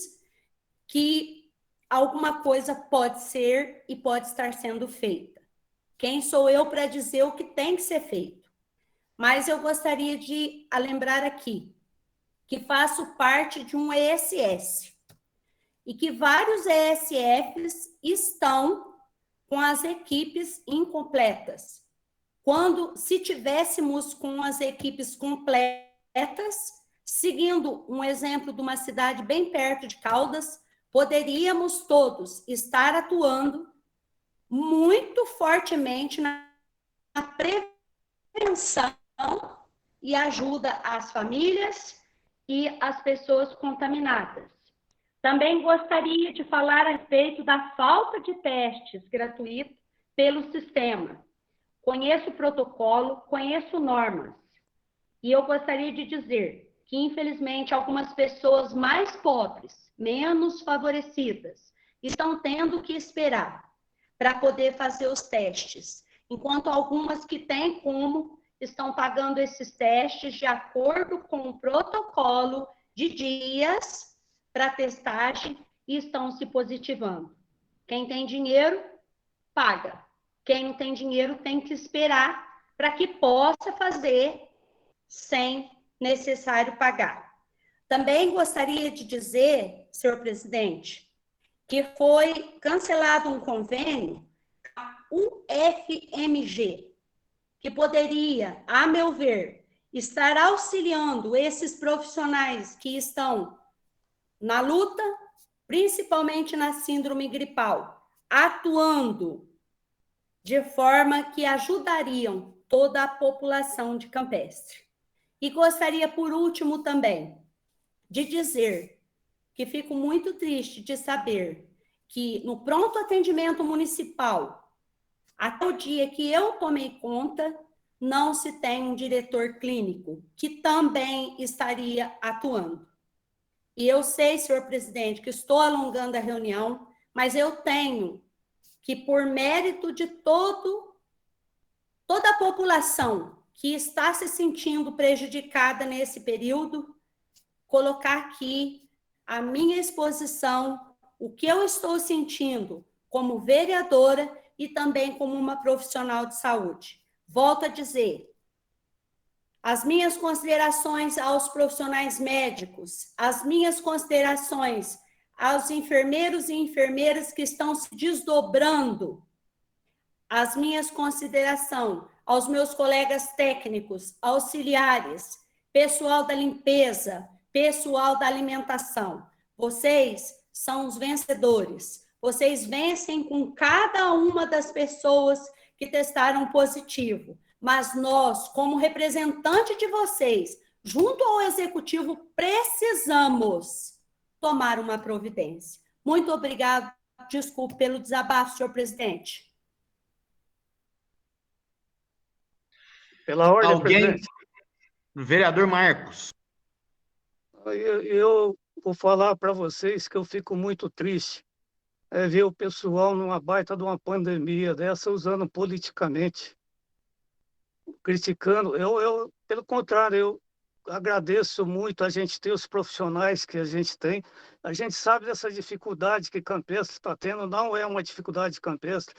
que alguma coisa pode ser e pode estar sendo feita. Quem sou eu para dizer o que tem que ser feito? Mas eu gostaria de lembrar aqui que faço parte de um ESS e que vários ESFs estão com as equipes incompletas. Se tivéssemos com as equipes completas, seguindo um exemplo de uma cidade bem perto de Caldas, poderíamos todos estar atuando muito fortemente na prevenção e ajuda às famílias e às pessoas contaminadas. Também gostaria de falar a respeito da falta de testes gratuitos pelo sistema. Conheço o protocolo, conheço normas. E eu gostaria de dizer que, infelizmente, algumas pessoas mais pobres, menos favorecidas, estão tendo que esperar para poder fazer os testes, enquanto algumas que têm como estão pagando esses testes de acordo com o protocolo de dias para testagem e estão se positivando. Quem tem dinheiro, paga. Quem não tem dinheiro tem que esperar para que possa fazer sem necessário pagar. Também gostaria de dizer, senhor presidente, que foi cancelado um convênio, a UFMG, que poderia, a meu ver, estar auxiliando esses profissionais que estão na luta, principalmente na síndrome gripal, atuando de forma que ajudariam toda a população de Campestre. E gostaria, por último, também, de dizer que fico muito triste de saber que no pronto atendimento municipal, até o dia que eu tomei conta, não se tem um diretor clínico que também estaria atuando. E eu sei, senhor presidente, que estou alongando a reunião, mas eu tenho que, por mérito de toda a população que está se sentindo prejudicada nesse período, colocar aqui a minha exposição o que eu estou sentindo como vereadora e também como uma profissional de saúde. Volto a dizer, as minhas considerações aos profissionais médicos, as minhas considerações aos enfermeiros e enfermeiras que estão se desdobrando, as minhas considerações aos meus colegas técnicos, auxiliares, pessoal da limpeza, pessoal da alimentação. Vocês são os vencedores. Vocês vencem com cada uma das pessoas que testaram positivo. Mas nós, como representante de vocês, junto ao executivo, precisamos tomar uma providência. Muito obrigado. Desculpe pelo desabafo, senhor presidente. Pela ordem, Alguém? presidente. Vereador Marcos. Eu vou falar para vocês que eu fico muito triste ver o pessoal numa baita de uma pandemia dessa usando politicamente, criticando. Pelo contrário, eu agradeço muito a gente ter os profissionais que a gente tem. A gente sabe dessa dificuldade que Campestre está tendo, não é uma dificuldade campestre,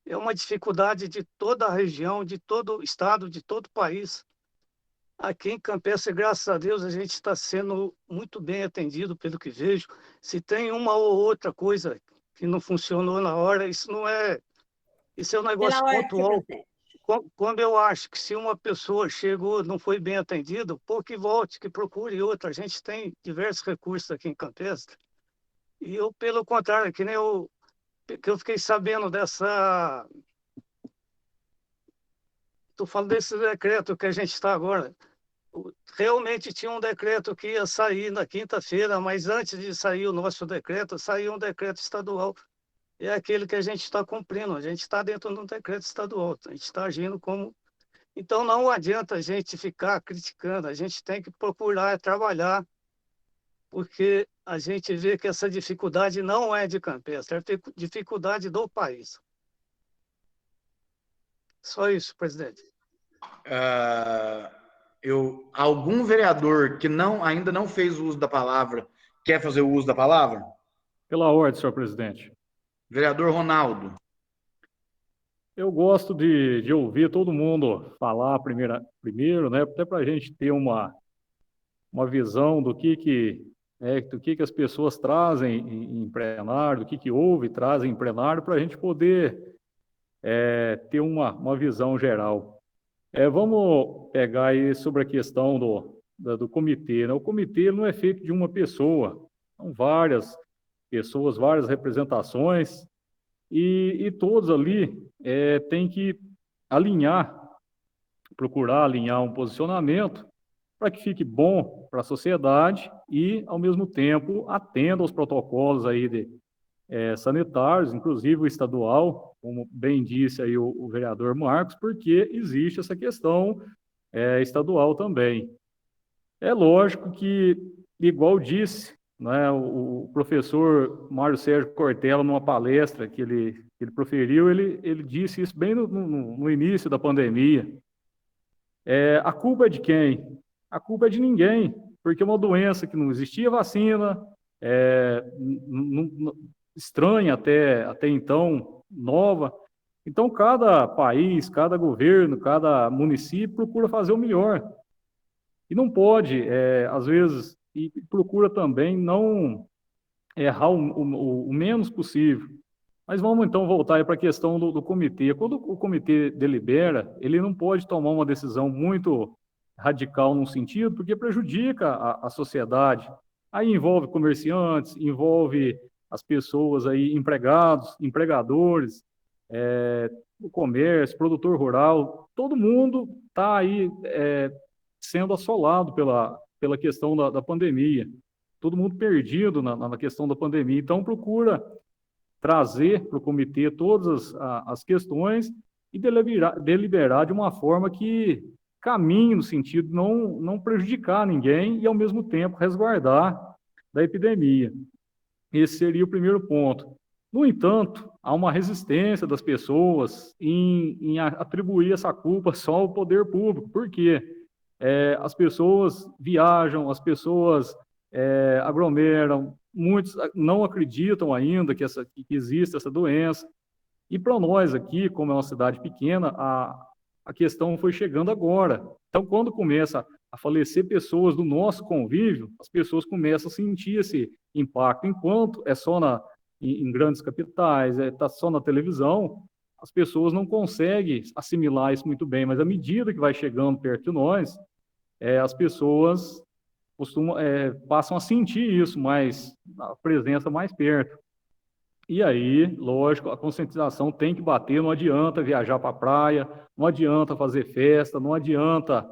é uma dificuldade de toda a região, de todo o estado, de todo o país. Aqui em Campestre, graças a Deus, a gente está sendo muito bem atendido, pelo que vejo. Se tem uma ou outra coisa que não funcionou na hora, isso é um negócio pontual. Quando eu acho que se uma pessoa chegou, não foi bem atendida, que volte, que procure outra. A gente tem diversos recursos aqui em Campestre. E eu, pelo contrário, que eu fiquei sabendo dessa... Estou falando desse decreto que a gente está agora. Realmente tinha um decreto que ia sair na quinta-feira, mas antes de sair o nosso decreto, saiu um decreto estadual. É aquele que a gente está cumprindo. A gente está dentro de um decreto estadual. A gente está agindo como... Então, não adianta a gente ficar criticando. A gente tem que procurar trabalhar, porque a gente vê que essa dificuldade não é de Campestre, é dificuldade do país. Só isso, presidente. Algum vereador que ainda não fez o uso da palavra quer fazer o uso da palavra? Pela ordem, senhor presidente. Vereador Ronaldo. Eu gosto de ouvir todo mundo falar primeiro, né? Até para a gente ter uma visão do que as pessoas trazem em plenário, do que ouve e trazem em plenário, para a gente poder ter uma visão geral. Vamos pegar aí sobre a questão do comitê, né? O comitê não é feito de uma pessoa, são várias pessoas, várias representações, e todos ali têm que procurar alinhar um posicionamento para que fique bom para a sociedade e, ao mesmo tempo, atenda aos protocolos aí sanitários, inclusive o estadual, como bem disse aí o vereador Marcos, porque existe essa questão estadual também. É lógico que, igual disse, né, o professor Mário Sérgio Cortella, numa palestra que ele proferiu, ele disse isso bem no início da pandemia. A culpa é de quem? A culpa é de ninguém, porque é uma doença que não existia vacina, estranha até então, nova. Então, cada país, cada governo, cada município procura fazer o melhor. E não pode, às vezes, e procura também não errar o menos possível. Mas vamos, então, voltar para a questão do comitê. Quando o comitê delibera, ele não pode tomar uma decisão muito radical num sentido, porque prejudica a sociedade. Aí envolve comerciantes, envolve as pessoas aí, empregados, empregadores, o comércio, produtor rural, todo mundo está aí sendo assolado pela questão da pandemia. Todo mundo perdido na questão da pandemia. Então, procura trazer para o comitê todas as questões e deliberar de uma forma que caminhe no sentido de não prejudicar ninguém e, ao mesmo tempo, resguardar da epidemia. Esse seria o primeiro ponto. No entanto, há uma resistência das pessoas em atribuir essa culpa só ao poder público. Por quê? As pessoas viajam, as pessoas aglomeram, muitos não acreditam ainda que existe essa doença. E para nós aqui, como é uma cidade pequena, a questão foi chegando agora. Então, quando começa a falecer pessoas do nosso convívio, as pessoas começam a sentir esse impacto. Enquanto é só em grandes capitais, está só na televisão, as pessoas não conseguem assimilar isso muito bem. Mas à medida que vai chegando perto de nós, as pessoas passam a sentir isso mais, a presença mais perto. E aí, lógico, a conscientização tem que bater, não adianta viajar para a praia, não adianta fazer festa, não adianta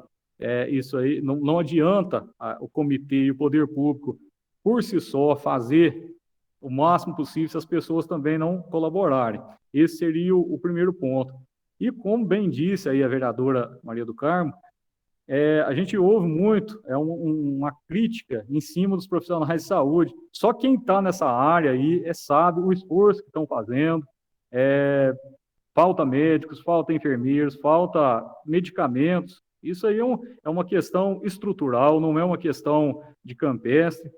isso aí, não adianta o comitê e o poder público, por si só, fazer o máximo possível se as pessoas também não colaborarem. Esse seria o primeiro ponto. E como bem disse aí a vereadora Maria do Carmo, a gente ouve muito uma crítica em cima dos profissionais de saúde. Só quem está nessa área aí sabe o esforço que estão fazendo. Falta médicos, falta enfermeiros, falta medicamentos. Isso aí é uma questão estrutural, não é uma questão de Campestre.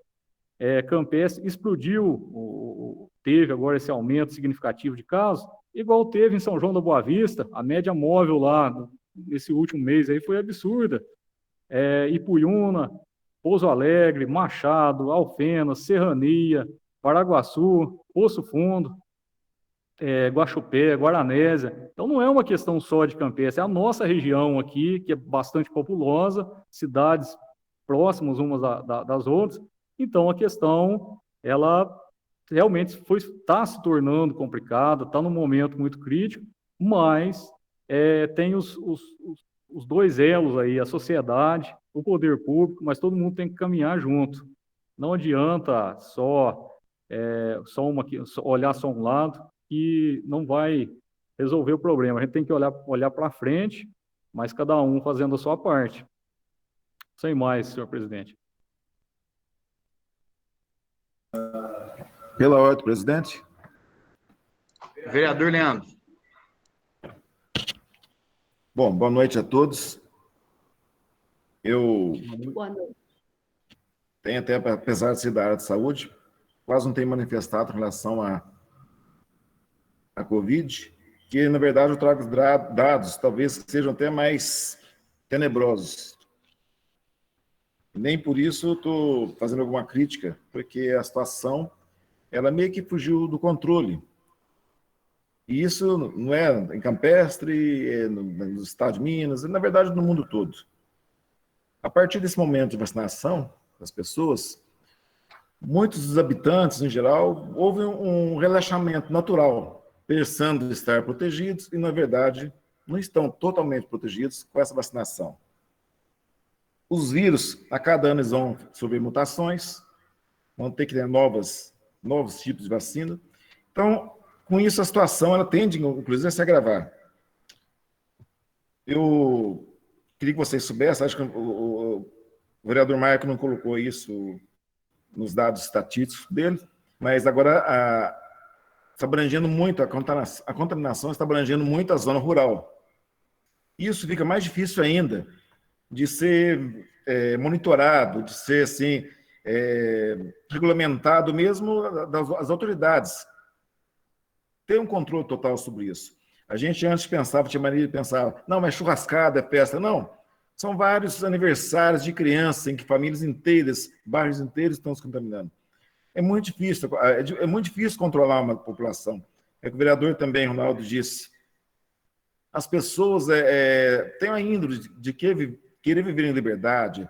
Campestre explodiu, teve agora esse aumento significativo de casos, igual teve em São João da Boa Vista. A média móvel lá nesse último mês aí foi absurda. Ipuiuna, Pouso Alegre, Machado, Alfenas, Serrania, Paraguaçu, Poço Fundo, Guaxupé, Guaranésia. Então não é uma questão só de Campestre, é a nossa região aqui, que é bastante populosa, cidades próximas umas das outras. Então a questão, ela realmente está se tornando complicada, está num momento muito crítico, mas tem os dois elos aí, a sociedade, o poder público, mas todo mundo tem que caminhar junto. Não adianta olhar só um lado, que não vai resolver o problema. A gente tem que olhar para frente, mas cada um fazendo a sua parte. Sem mais, senhor presidente. Pela ordem, presidente. Vereador Leandro. Bom, boa noite a todos. Eu tenho até, apesar de ser da área de saúde, quase não tenho manifestado em relação à Covid, que, na verdade, eu trago dados, talvez sejam até mais tenebrosos. Nem por isso eu estou fazendo alguma crítica, porque a situação, ela meio que fugiu do controle. E isso não é em Campestre, no estado de Minas, na verdade, no mundo todo. A partir desse momento de vacinação das pessoas, muitos dos habitantes, em geral, houve um relaxamento natural, pensando estar protegidos e, na verdade, não estão totalmente protegidos com essa vacinação. Os vírus, a cada ano, eles vão sofrer mutações, vão ter que ter novos tipos de vacina. Então, com isso, a situação ela tende, inclusive, a se agravar. Eu queria que vocês soubessem, acho que o vereador Marco não colocou isso nos dados estatísticos dele, mas agora está abrangendo muito, a contaminação está abrangendo muito a zona rural. Isso fica mais difícil ainda de ser monitorado, de ser assim, regulamentado mesmo das autoridades. Ter um controle total sobre isso. A gente antes pensava, tinha mania de pensar, não, mas churrascada, é festa. Não, são vários aniversários de crianças em que famílias inteiras, bairros inteiros estão se contaminando. É muito difícil controlar uma população. É que o vereador também, Ronaldo, disse. As pessoas têm a índole de querer viver em liberdade,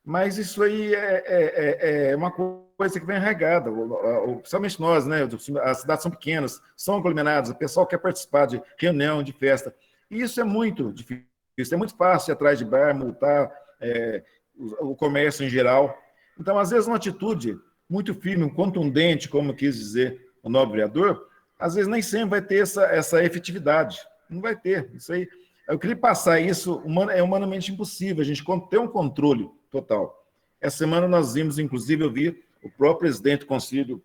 mas isso aí é uma coisa que vem regada, principalmente nós, né? As cidades são pequenas, são aglomeradas, o pessoal quer participar de reunião, de festa, e isso é muito difícil, é muito fácil ir atrás de bar, multar o comércio em geral. Então, às vezes, uma atitude muito firme, contundente, como quis dizer o nobre vereador, às vezes nem sempre vai ter essa efetividade, não vai ter, isso aí. Eu queria passar isso, é humanamente impossível, a gente ter um controle total. Essa semana nós vimos, inclusive, eu vi o próprio presidente do Conselho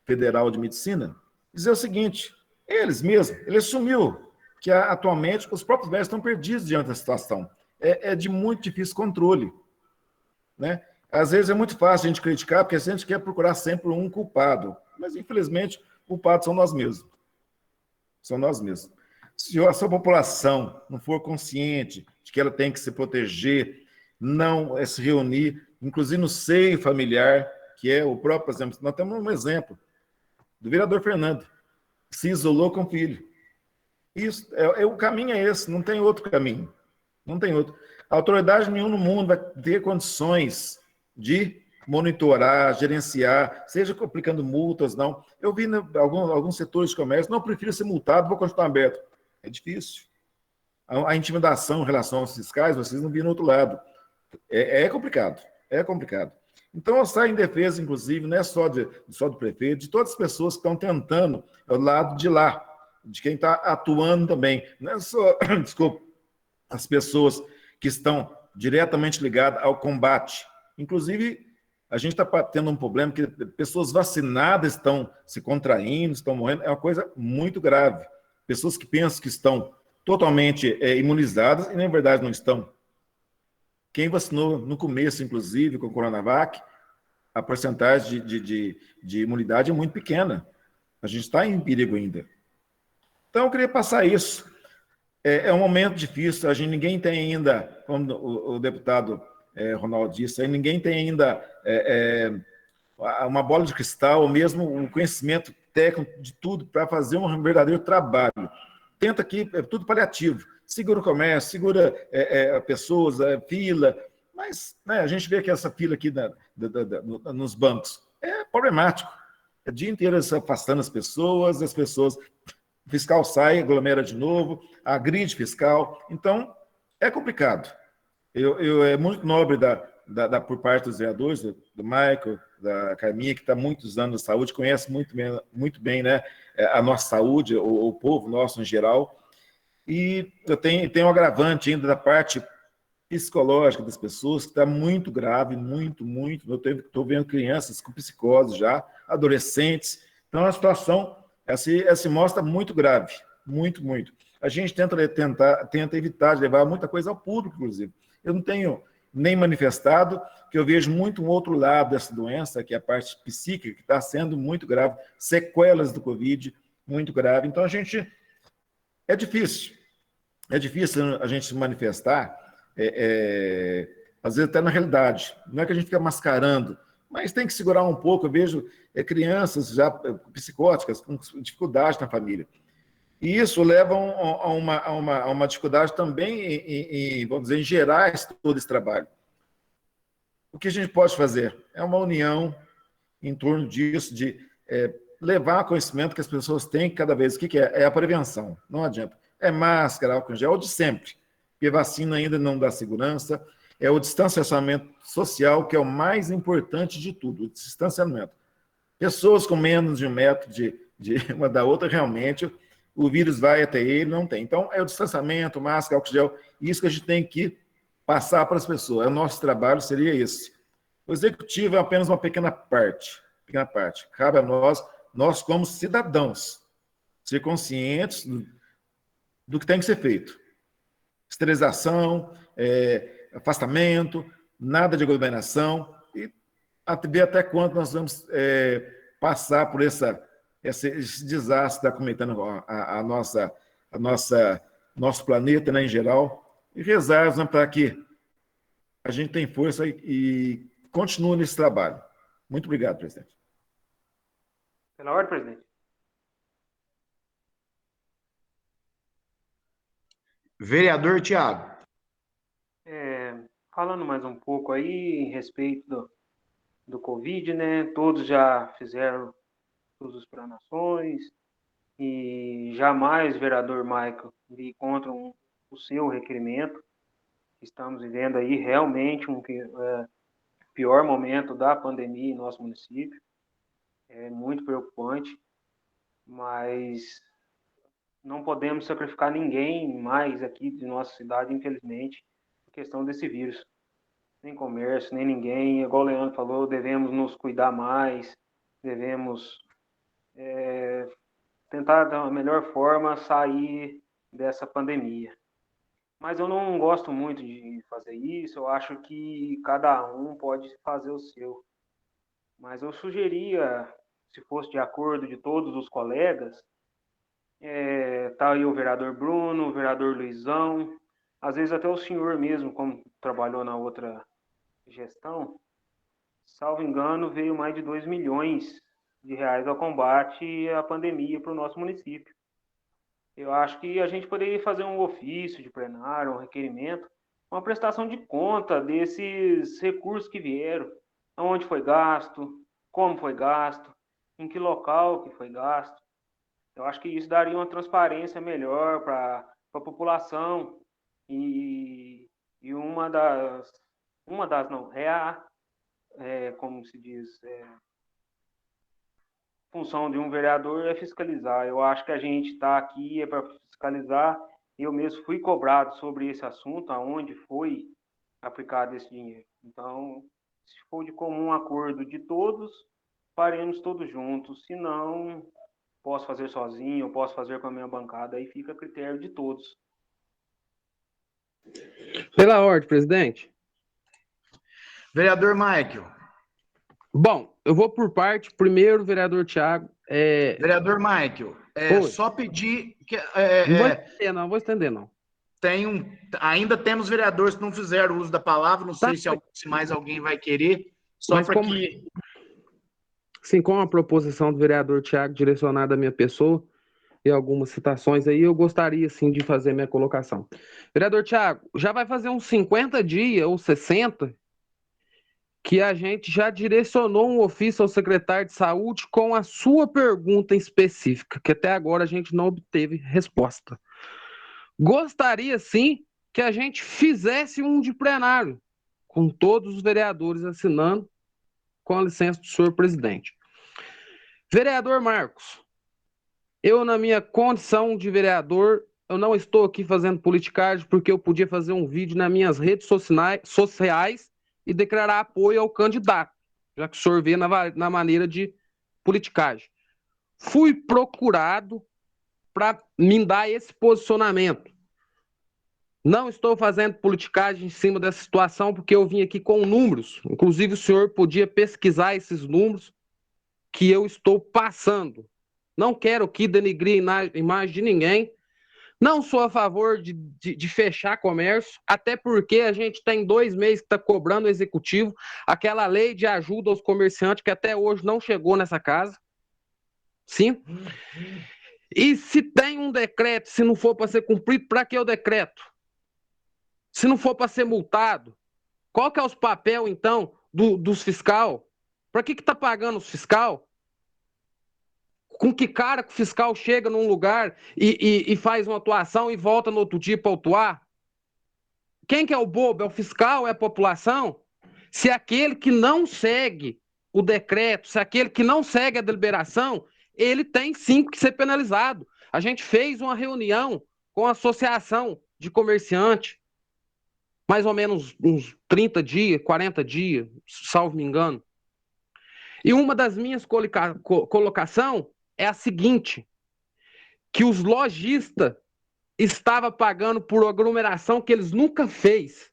Federal de Medicina dizer o seguinte, ele assumiu que atualmente os próprios médicos estão perdidos diante da situação. É de muito difícil controle, né? Às vezes é muito fácil a gente criticar, porque a gente quer procurar sempre um culpado. Mas, infelizmente, culpados são nós mesmos. São nós mesmos. Se a sua população não for consciente de que ela tem que se proteger, não se reunir, inclusive no seio familiar, que é o próprio, por exemplo, nós temos um exemplo do vereador Fernando, que se isolou com o filho. Isso, o caminho é esse, não tem outro caminho. Não tem outro. A autoridade nenhuma no mundo vai ter condições de monitorar, gerenciar, seja aplicando multas, não. Eu vi alguns setores de comércio, não, prefiro ser multado, vou continuar aberto. É difícil. A intimidação em relação aos fiscais, vocês não viram no outro lado. É complicado, é complicado. Então, eu saio em defesa, inclusive, não é só do prefeito, de todas as pessoas que estão tentando, ao lado de lá, de quem está atuando também. Não é só, desculpa, as pessoas que estão diretamente ligadas ao combate. Inclusive, a gente está tendo um problema que pessoas vacinadas estão se contraindo, estão morrendo, é uma coisa muito grave. Pessoas que pensam que estão totalmente imunizadas e, na verdade, não estão. Quem vacinou no começo, inclusive, com o Coronavac, a porcentagem de imunidade é muito pequena. A gente está em perigo ainda. Então, eu queria passar isso. É um momento difícil, ninguém tem ainda, como o deputado Ronaldo disse, ninguém tem ainda uma bola de cristal, ou mesmo um conhecimento técnico de tudo para fazer um verdadeiro trabalho. Tenta aqui, é tudo paliativo. Segura o comércio, segura pessoas, fila, mas né, a gente vê que essa fila aqui nos bancos é problemático. É o dia inteiro se afastando as pessoas, o fiscal sai, aglomera de novo, agride fiscal. Então, é complicado. É muito nobre por parte dos vereadores, do Michael, da Carminha, que está há muitos anos na saúde, conhece muito bem né, a nossa saúde, o povo nosso em geral. E eu tenho um agravante ainda da parte psicológica das pessoas, que está muito grave, muito. Eu estou vendo crianças com psicose já, adolescentes. Então, a situação se mostra muito grave, muito. A gente tenta evitar de levar muita coisa ao público, inclusive. Eu não tenho nem manifestado, que eu vejo muito um outro lado dessa doença, que é a parte psíquica, que está sendo muito grave, sequelas do Covid, muito grave. Então, é difícil a gente se manifestar, às vezes até na realidade. Não é que a gente fica mascarando, mas tem que segurar um pouco. Eu vejo crianças já psicóticas com dificuldade na família. E isso leva a uma dificuldade também vamos dizer, em gerar todo esse trabalho. O que a gente pode fazer? É uma união em torno disso, de levar conhecimento que as pessoas têm cada vez. O que é? É a prevenção, não adianta. É máscara, álcool em gel, de sempre, porque vacina ainda não dá segurança. É o distanciamento social, que é o mais importante de tudo, o distanciamento. Pessoas com menos de 1 metro de uma da outra, realmente, o vírus vai até ele, não tem. Então, é o distanciamento, máscara, álcool gel, isso que a gente tem que passar para as pessoas. O nosso trabalho seria esse. O executivo é apenas uma pequena parte. Cabe a nós como cidadãos, ser conscientes do que tem que ser feito. Esterilização, afastamento, nada de aglomeração, e ver até quando nós vamos passar por esse desastre que está cometendo nosso planeta, né, em geral, e rezar, né, para que a gente tenha força e continue nesse trabalho. Muito obrigado, presidente. Pela ordem, presidente. Vereador Tiago. Falando mais um pouco aí em respeito do Covid, né? Todos já fizeram suas explanações e jamais, vereador Michael, vi contra o seu requerimento. Estamos vivendo aí realmente pior momento da pandemia em nosso município. É muito preocupante, mas não podemos sacrificar ninguém mais aqui de nossa cidade, infelizmente, por questão desse vírus. Nem comércio, nem ninguém. Igual o Leandro falou, devemos nos cuidar mais, devemos tentar, da melhor forma, sair dessa pandemia. mas eu não gosto muito de fazer isso. Eu acho que cada um pode fazer o seu. Mas eu sugeria, se fosse de acordo de todos os colegas, tá aí o vereador Bruno, o vereador Luizão, às vezes até o senhor mesmo, como trabalhou na outra gestão, salvo engano, veio mais de 2 milhões de reais ao combate à pandemia para o nosso município. Eu acho que a gente poderia fazer um ofício de plenário, um requerimento, uma prestação de conta desses recursos que vieram, onde foi gasto, como foi gasto, em que local que foi gasto. Eu acho que isso daria uma transparência melhor para a população e como se diz, função de um vereador é fiscalizar. Eu acho que a gente está aqui para fiscalizar. Eu mesmo fui cobrado sobre esse assunto, aonde foi aplicado esse dinheiro. Então, se for de comum acordo de todos, faremos todos juntos. Se não, posso fazer sozinho, eu posso fazer com a minha bancada, aí fica a critério de todos. Pela ordem, presidente. Vereador Michael. Bom, eu vou por parte. Primeiro, vereador Thiago. Vereador Michael, só pedir que. Não vou estender, não. Ainda temos vereadores que não fizeram uso da palavra, não sei se mais alguém vai querer, só para que. Sim, com a proposição do vereador Thiago direcionada à minha pessoa e algumas citações aí, eu gostaria, sim, de fazer minha colocação. Vereador Thiago, já vai fazer uns 50 dias ou 60 que a gente já direcionou um ofício ao secretário de saúde com a sua pergunta específica, que até agora a gente não obteve resposta. Gostaria, sim, que a gente fizesse um de plenário, com todos os vereadores assinando, com a licença do senhor presidente. Vereador Marcos, eu, na minha condição de vereador, eu não estou aqui fazendo politicagem porque eu podia fazer um vídeo nas minhas redes sociais e declarar apoio ao candidato, já que o senhor vê na maneira de politicagem. Fui procurado para me dar esse posicionamento. Não estou fazendo politicagem em cima dessa situação, porque eu vim aqui com números. Inclusive, o senhor podia pesquisar esses números que eu estou passando. Não quero aqui denigrir a imagem de ninguém. Não sou a favor de fechar comércio, até porque a gente tem 2 meses que está cobrando o executivo aquela lei de ajuda aos comerciantes que até hoje não chegou nessa casa. Sim? E se tem um decreto, se não for para ser cumprido, para que o decreto? Se não for para ser multado, qual que é os papéis, então, dos fiscal? Para que está pagando os fiscal? Com que cara que o fiscal chega num lugar e faz uma atuação e volta no outro dia para autuar? Quem que é o bobo? É o fiscal? É a população? Se aquele que não segue o decreto, se aquele que não segue a deliberação, ele tem sim que ser penalizado. A gente fez uma reunião com a associação de comerciantes, mais ou menos uns 30 dias, 40 dias, salvo me engano. E uma das minhas colocações é a seguinte, que os lojistas estavam pagando por aglomeração que eles nunca fez.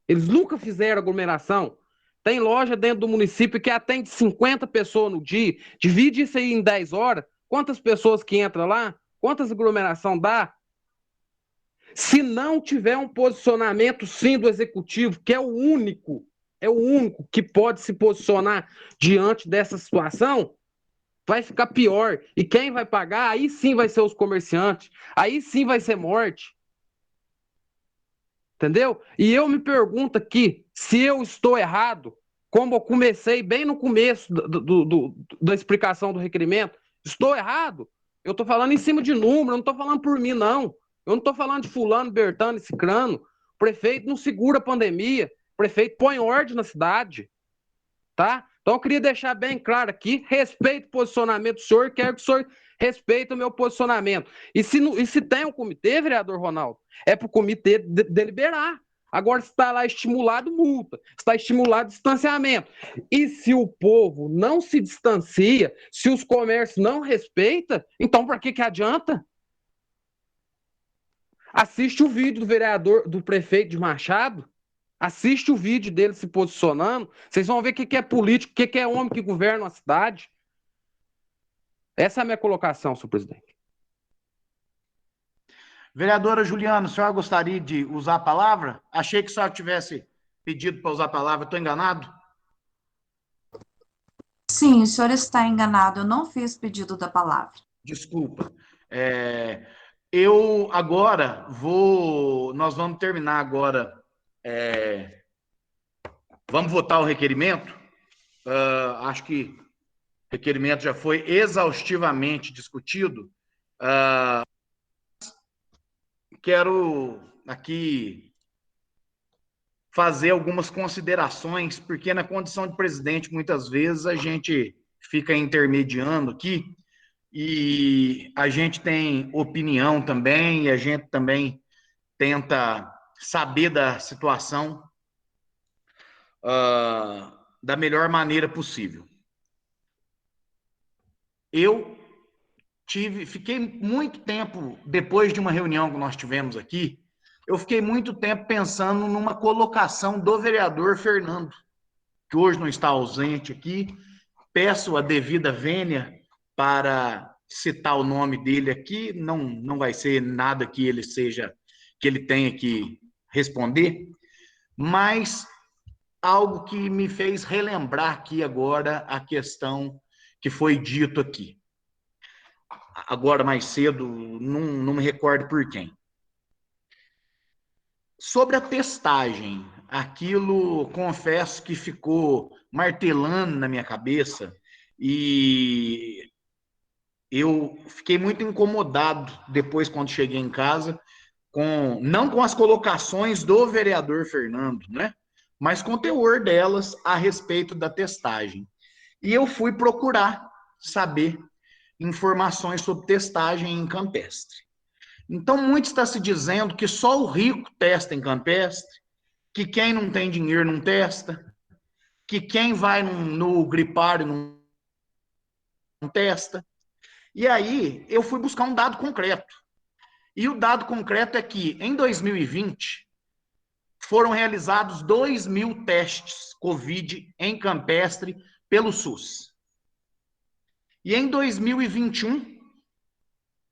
Eles nunca fizeram aglomeração. Tem loja dentro do município que atende 50 pessoas no dia. Divide isso aí em 10 horas. Quantas pessoas que entram lá? Quantas aglomeração dá? Se não tiver um posicionamento, sim, do executivo, que é o único que pode se posicionar diante dessa situação, vai ficar pior. E quem vai pagar, aí sim vai ser os comerciantes. Aí sim vai ser morte. Entendeu? E eu me pergunto aqui, se eu estou errado, como eu comecei bem no começo da explicação do requerimento, estou errado? Eu estou falando em cima de número, eu não estou falando por mim, não. Eu não estou falando de fulano, Bertano e Cicrano. O prefeito não segura a pandemia. O prefeito põe ordem na cidade. Tá? Então eu queria deixar bem claro aqui, respeito o posicionamento do senhor, quero que o senhor respeite o meu posicionamento. E se tem um comitê, vereador Ronaldo, é para o comitê deliberar. Agora, se está lá estimulado, multa. Se está estimulado, distanciamento. E se o povo não se distancia, se os comércios não respeitam, então para que adianta? Assiste o vídeo do vereador, do prefeito de Machado. Assiste o vídeo dele se posicionando. Vocês vão ver o que é político, o que é homem que governa a cidade. Essa é a minha colocação, senhor presidente. Vereadora Juliana, a senhora gostaria de usar a palavra? Achei que a senhora tivesse pedido para usar a palavra. Estou enganado? Sim, o senhor está enganado. Eu não fiz pedido da palavra. Desculpa. Eu agora nós vamos terminar agora. Vamos votar o requerimento. Acho que o requerimento já foi exaustivamente discutido. Quero aqui fazer algumas considerações, porque na condição de presidente, muitas vezes a gente fica intermediando aqui e a gente tem opinião também, e a gente também tenta saber da situação da melhor maneira possível. Eu fiquei muito tempo, depois de uma reunião que nós tivemos aqui, eu fiquei muito tempo pensando numa colocação do vereador Fernando, que hoje não está ausente aqui. Peço a devida vênia para citar o nome dele aqui, não vai ser nada que ele tenha que responder, mas algo que me fez relembrar aqui agora a questão que foi dito aqui. Agora, mais cedo, não me recordo por quem. Sobre a testagem, aquilo, confesso que ficou martelando na minha cabeça e eu fiquei muito incomodado depois, quando cheguei em casa, não com as colocações do vereador Fernando, né? Mas com o teor delas a respeito da testagem. E eu fui procurar saber informações sobre testagem em Campestre. Então, muito está se dizendo que só o rico testa em Campestre, que quem não tem dinheiro não testa, que quem vai no gripário não testa. E aí, eu fui buscar um dado concreto. E o dado concreto é que, em 2020, foram realizados 2.000 testes Covid em Campestre pelo SUS. E em 2021,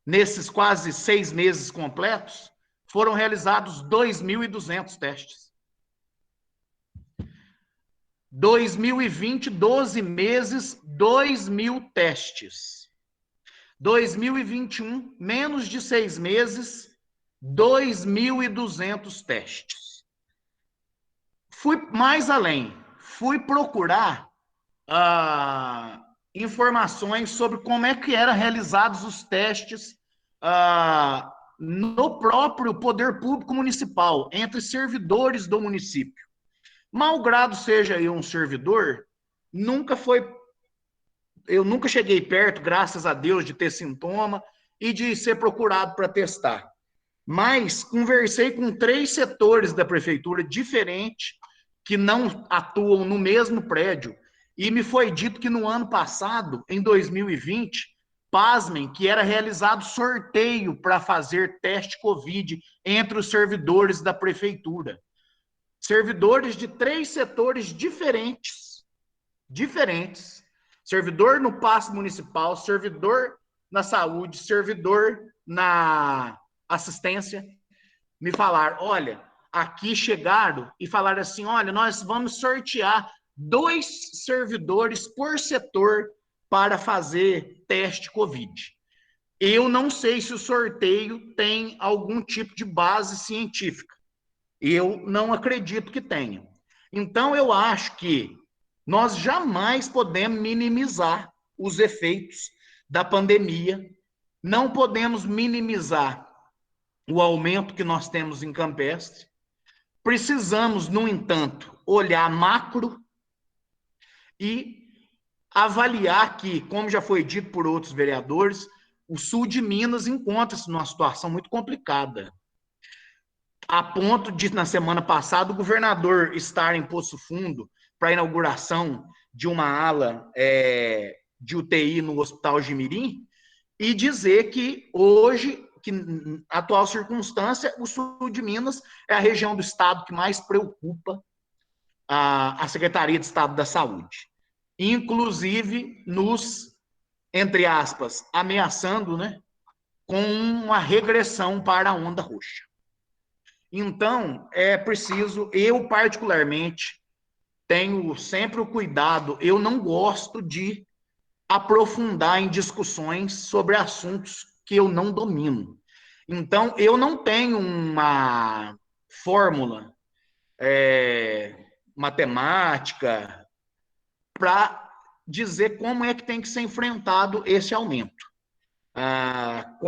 nesses quase 6 meses completos, foram realizados 2.200 testes. 2020, 12 meses, 2.000 testes. 2021, menos de 6 meses, 2.200 testes. Fui mais além, fui procurar informações sobre como é que eram realizados os testes no próprio poder público municipal, entre servidores do município. Malgrado seja eu um servidor, eu nunca cheguei perto, graças a Deus, de ter sintoma e de ser procurado para testar. Mas conversei com 3 setores da prefeitura diferentes, que não atuam no mesmo prédio, e me foi dito que no ano passado, em 2020, pasmem, que era realizado sorteio para fazer teste Covid entre os servidores da prefeitura. Servidores de 3 setores diferentes. Servidor no passe municipal, servidor na saúde, servidor na assistência, me falaram, olha, aqui chegaram e falaram assim, olha, nós vamos sortear 2 servidores por setor para fazer teste Covid. Eu não sei se o sorteio tem algum tipo de base científica. Eu não acredito que tenha. Então, eu acho que nós jamais podemos minimizar os efeitos da pandemia, não podemos minimizar o aumento que nós temos em Campestre. Precisamos, no entanto, olhar macro e avaliar que, como já foi dito por outros vereadores, o sul de Minas encontra-se numa situação muito complicada. A ponto de, na semana passada, o governador estar em Poço Fundo para a inauguração de uma ala de UTI no Hospital Jimirim e dizer que hoje que, na atual circunstância, o sul de Minas é a região do estado que mais preocupa a Secretaria de Estado da Saúde. Inclusive, nos, entre aspas, ameaçando, né, com uma regressão para a onda roxa. Então, é preciso, eu particularmente, tenho sempre o cuidado, eu não gosto de aprofundar em discussões sobre assuntos que eu não domino. Então, eu não tenho uma fórmula matemática para dizer como é que tem que ser enfrentado esse aumento.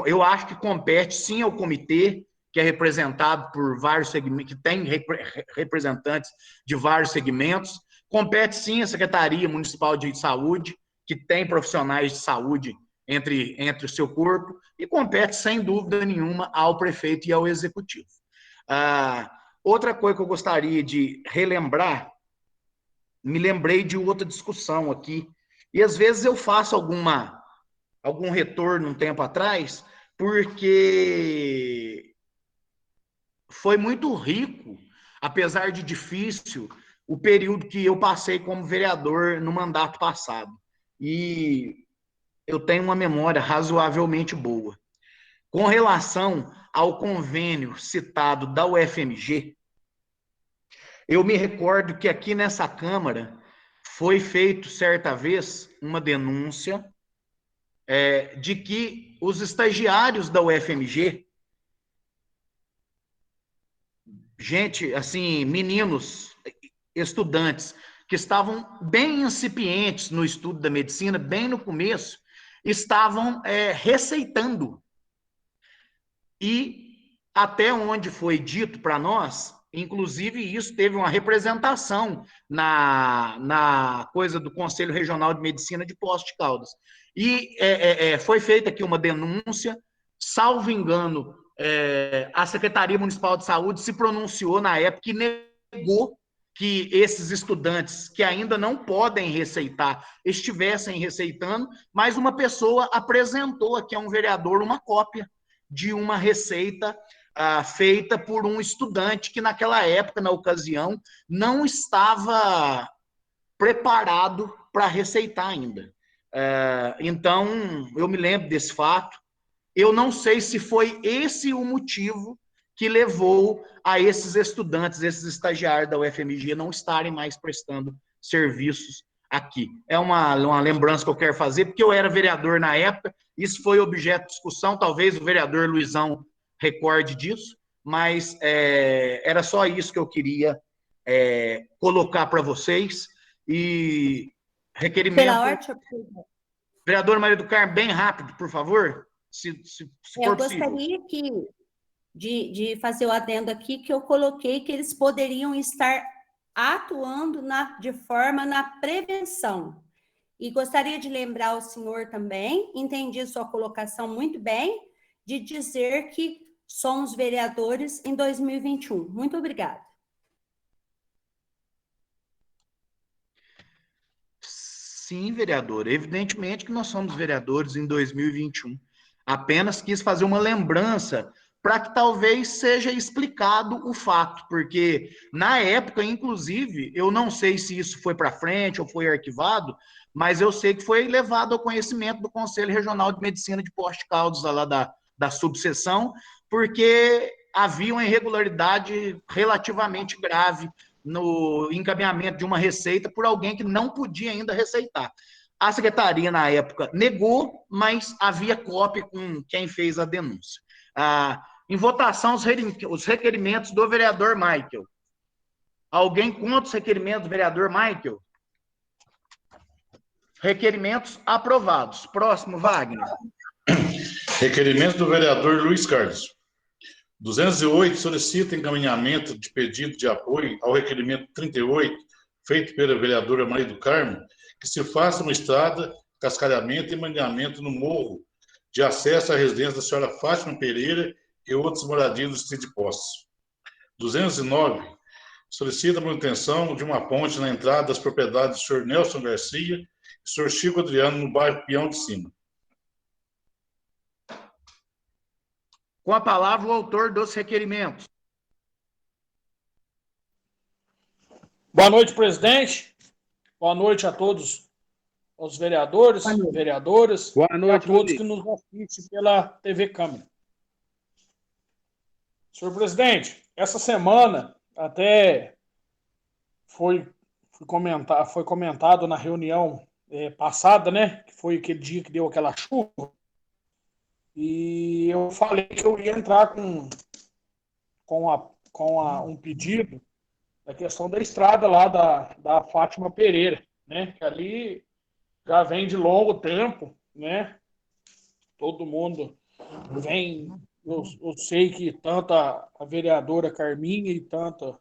Eu acho que compete, sim, ao comitê, que é representado por vários segmentos, que tem representantes de vários segmentos, compete, sim, à Secretaria Municipal de Saúde, que tem profissionais de saúde entre o seu corpo, e compete, sem dúvida nenhuma, ao prefeito e ao executivo. Outra coisa que eu gostaria de relembrar, me lembrei de outra discussão aqui, e às vezes eu faço algum retorno um tempo atrás, porque foi muito rico, apesar de difícil, o período que eu passei como vereador no mandato passado. E eu tenho uma memória razoavelmente boa. Com relação ao convênio citado da UFMG, eu me recordo que aqui nessa Câmara foi feito, certa vez, uma denúncia de que os estagiários da UFMG, gente, assim, meninos, estudantes, que estavam bem incipientes no estudo da medicina, bem no começo, estavam receitando. E até onde foi dito para nós, inclusive isso teve uma representação na coisa do Conselho Regional de Medicina de Poços de Caldas. E foi feita aqui uma denúncia, salvo engano, a Secretaria Municipal de Saúde se pronunciou na época e negou que esses estudantes que ainda não podem receitar estivessem receitando, mas uma pessoa apresentou aqui a um vereador uma cópia de uma receita feita por um estudante que naquela época, na ocasião, não estava preparado para receitar ainda. Então, eu me lembro desse fato. Eu não sei se foi esse o motivo que levou a esses estudantes, esses estagiários da UFMG não estarem mais prestando serviços aqui. É uma lembrança que eu quero fazer, porque eu era vereador na época, isso foi objeto de discussão, talvez o vereador Luizão recorde disso, mas era só isso que eu queria colocar para vocês. E requerimento... Pela ordem, vereador Maria do Carmo, bem rápido, por favor, se for possível. Eu gostaria de fazer o adendo aqui, que eu coloquei que eles poderiam estar atuando de forma na prevenção. E gostaria de lembrar ao senhor também, entendi sua colocação muito bem, de dizer que somos vereadores em 2021. Muito obrigada. Sim, vereador. Evidentemente que nós somos vereadores em 2021. Apenas quis fazer uma lembrança para que talvez seja explicado o fato, porque na época, inclusive, eu não sei se isso foi para frente ou foi arquivado, mas eu sei que foi levado ao conhecimento do Conselho Regional de Medicina de Poços de Caldas, lá da subseção, porque havia uma irregularidade relativamente grave no encaminhamento de uma receita por alguém que não podia ainda receitar. A secretaria, na época, negou, mas havia cópia com quem fez a denúncia. Em votação, os requerimentos do vereador Michael. Alguém contra os requerimentos do vereador Michael? Requerimentos aprovados. Próximo, Wagner. Requerimento do vereador Luiz Carlos. 208 solicita encaminhamento de pedido de apoio ao requerimento 38, feito pela vereadora Maria do Carmo, que se faça uma estrada, cascalhamento e maneamento no morro de acesso à residência da senhora Fátima Pereira e outras moradias do distrito de Poços. 209 solicita a manutenção de uma ponte na entrada das propriedades do senhor Nelson Garcia e do senhor Chico Adriano, no bairro Peão de Cima. Com a palavra, o autor dos requerimentos. Boa noite, presidente. Boa noite a todos os vereadores, vereadoras, Boa noite, e a todos Luiz. que nos assistem pela TV Câmara. Senhor presidente, essa semana até foi comentado na reunião passada, né? Que foi aquele dia que deu aquela chuva. E eu falei que eu ia entrar com um pedido da questão da estrada lá da Fátima Pereira, né? Que ali já vem de longo tempo, né? Todo mundo vem. Eu sei que tanto a vereadora Carminha e tanto,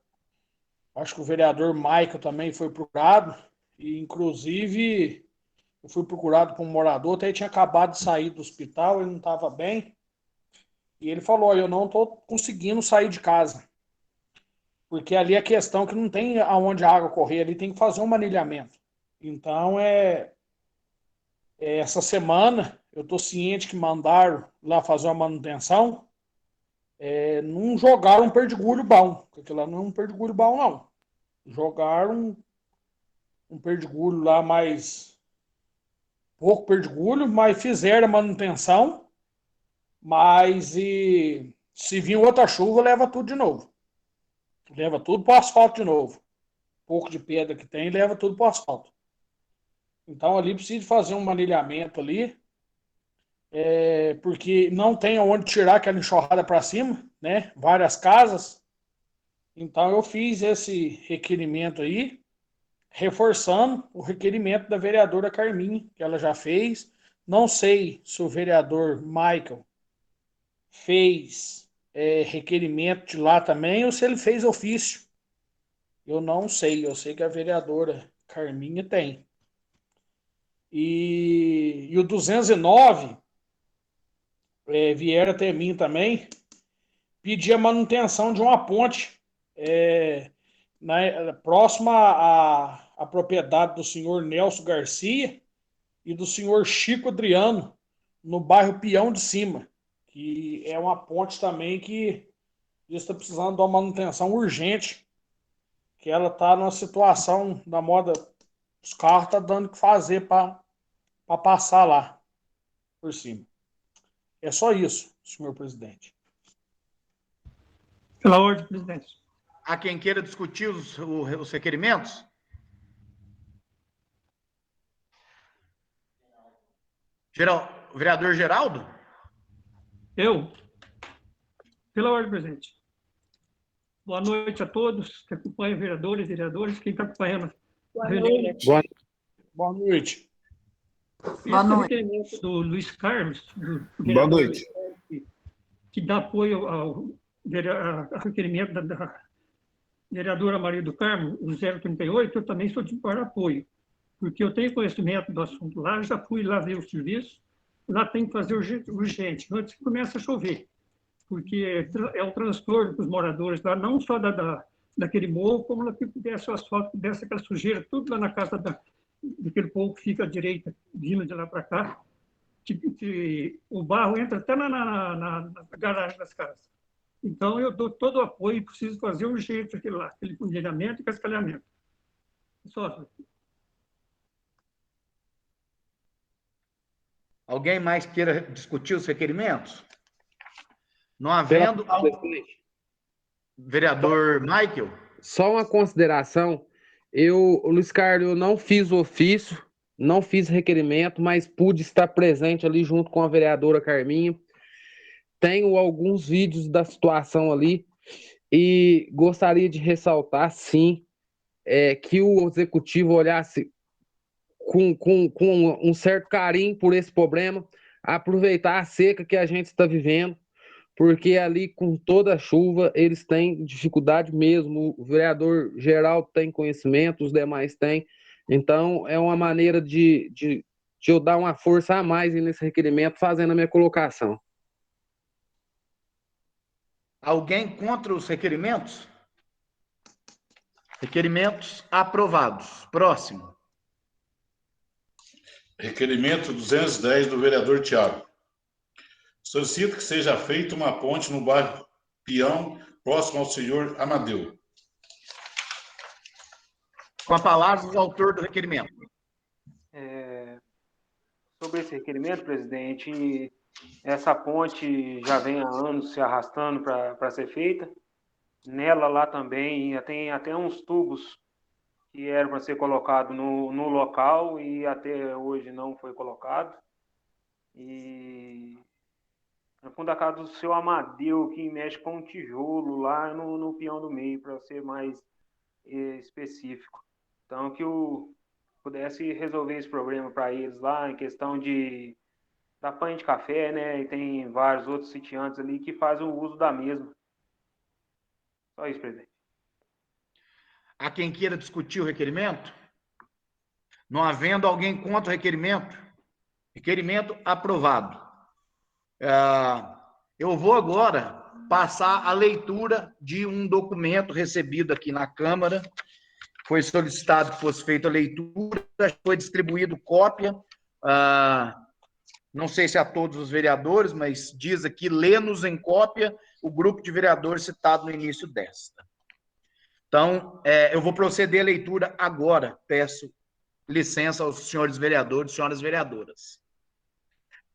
acho que o vereador Maica também foi procurado, e inclusive eu fui procurado por um morador, até ele tinha acabado de sair do hospital, ele não estava bem, e ele falou, eu não estou conseguindo sair de casa, porque ali é questão que não tem aonde a água correr, ali tem que fazer um manilhamento. Então, essa semana, eu estou ciente que mandaram lá fazer uma manutenção, não jogaram um perdigulho bom, porque aquilo lá não é um perdigulho bom, não. Jogaram um perdigulho lá mais... pouco perdigulho, mas fizeram a manutenção, mas se vir outra chuva, leva tudo de novo. Leva tudo para o asfalto de novo. Pouco de pedra que tem, leva tudo para o asfalto. Então, ali precisa fazer um manilhamento ali, porque não tem onde tirar aquela enxurrada para cima, né? Várias casas. Então, eu fiz esse requerimento aí, reforçando o requerimento da vereadora Carminha, que ela já fez. Não sei se o vereador Michael fez requerimento de lá também, ou se ele fez ofício. Eu não sei, eu sei que a vereadora Carminha tem. E o 209 vieram até mim também, pedir a manutenção de uma ponte próxima à propriedade do senhor Nelson Garcia e do senhor Chico Adriano, no bairro Peão de Cima, que é uma ponte também que está precisando de uma manutenção urgente, que ela está numa situação da moda, os carros estão dando o que fazer para passar lá por cima. É só isso, senhor presidente. Pela ordem, presidente. Há quem queira discutir os requerimentos? Vereador Geraldo? Eu? Pela ordem, presidente. Boa noite a todos que acompanham, vereadores e vereadores, quem está acompanhando. Boa noite. Boa noite. Boa noite. Requerimento do Luiz Carlos, Boa noite. Que dá apoio ao requerimento da vereadora Maria do Carmo, o 038, eu também sou de dar apoio, porque eu tenho conhecimento do assunto lá, já fui lá ver o serviço, lá tem que fazer urgente, antes que comece a chover, porque é um transtorno para os moradores lá, não só daquele morro, como lá que desce o asfalto, desce aquela sujeira, tudo lá na casa daquele povo que fica à direita, vindo de lá para cá, que o barro entra até na garagem das casas. Então, eu dou todo o apoio e preciso fazer urgente aquele lá, aquele funilhamento e cascalhamento. Só. Alguém mais queira discutir os requerimentos? Não havendo... Vereador Michael? Só uma consideração. Luiz Carlos, eu não fiz o ofício, não fiz requerimento, mas pude estar presente ali junto com a vereadora Carminha. Tenho alguns vídeos da situação ali e gostaria de ressaltar, sim, que o executivo olhasse com um certo carinho por esse problema, aproveitar a seca que a gente está vivendo, porque ali, com toda a chuva, eles têm dificuldade mesmo. O vereador Geraldo tem conhecimento, os demais têm. Então, é uma maneira de eu dar uma força a mais nesse requerimento, fazendo a minha colocação. Alguém contra os requerimentos? Requerimentos aprovados. Próximo. Requerimento 210 do vereador Tiago. Solicito que seja feita uma ponte no bairro Peão, próximo ao senhor Amadeu. Com a palavra, o autor do requerimento. Sobre esse requerimento, presidente, essa ponte já vem há anos se arrastando para ser feita. Nela lá também tem até uns tubos que eram para ser colocado no local e até hoje não foi colocado. E no fundo da casa do seu Amadeu, que mexe com tijolo lá no peão do meio, para ser mais específico. Então, que pudesse resolver esse problema para eles lá, em questão da panha de café, né? E tem vários outros sitiantes ali que fazem o uso da mesma. Só isso, presidente. Há quem queira discutir o requerimento? Não havendo alguém contra o requerimento? Requerimento aprovado. Eu vou agora passar a leitura de um documento recebido aqui na Câmara. Foi solicitado que fosse feita a leitura, foi distribuído cópia, não sei se a todos os vereadores, mas diz aqui, lê-nos em cópia o grupo de vereadores citado no início desta. Então, eu vou proceder à leitura agora, peço licença aos senhores vereadores e senhoras vereadoras.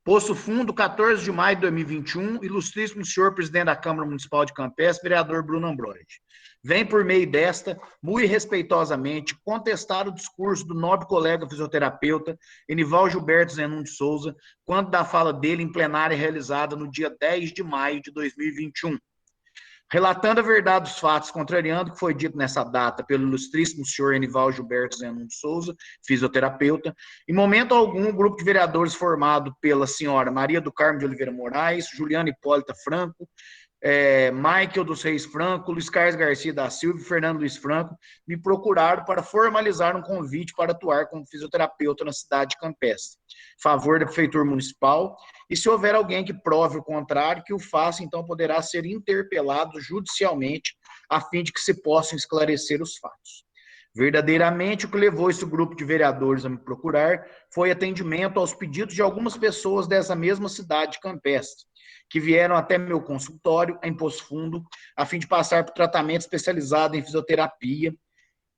Poço Fundo, 14 de maio de 2021, ilustríssimo senhor presidente da Câmara Municipal de Campestre, vereador Bruno Ambrogi. Vem por meio desta, muito respeitosamente, contestar o discurso do nobre colega fisioterapeuta Enival Gilberto Zenon de Souza, quando da fala dele em plenária realizada no dia 10 de maio de 2021. Relatando a verdade dos fatos, contrariando o que foi dito nessa data pelo ilustríssimo senhor Enival Gilberto Zenon de Souza, fisioterapeuta, em momento algum, o grupo de vereadores formado pela senhora Maria do Carmo de Oliveira Moraes, Juliana Hipólita Franco, Michael dos Reis Franco, Luiz Carlos Garcia da Silva e Fernando Luiz Franco, me procuraram para formalizar um convite para atuar como fisioterapeuta na cidade de Campestre, favor da Prefeitura Municipal, e se houver alguém que prove o contrário, que o faça, então poderá ser interpelado judicialmente, a fim de que se possam esclarecer os fatos. Verdadeiramente, o que levou esse grupo de vereadores a me procurar foi atendimento aos pedidos de algumas pessoas dessa mesma cidade de Campestre, que vieram até meu consultório em Poço Fundo, a fim de passar por tratamento especializado em fisioterapia,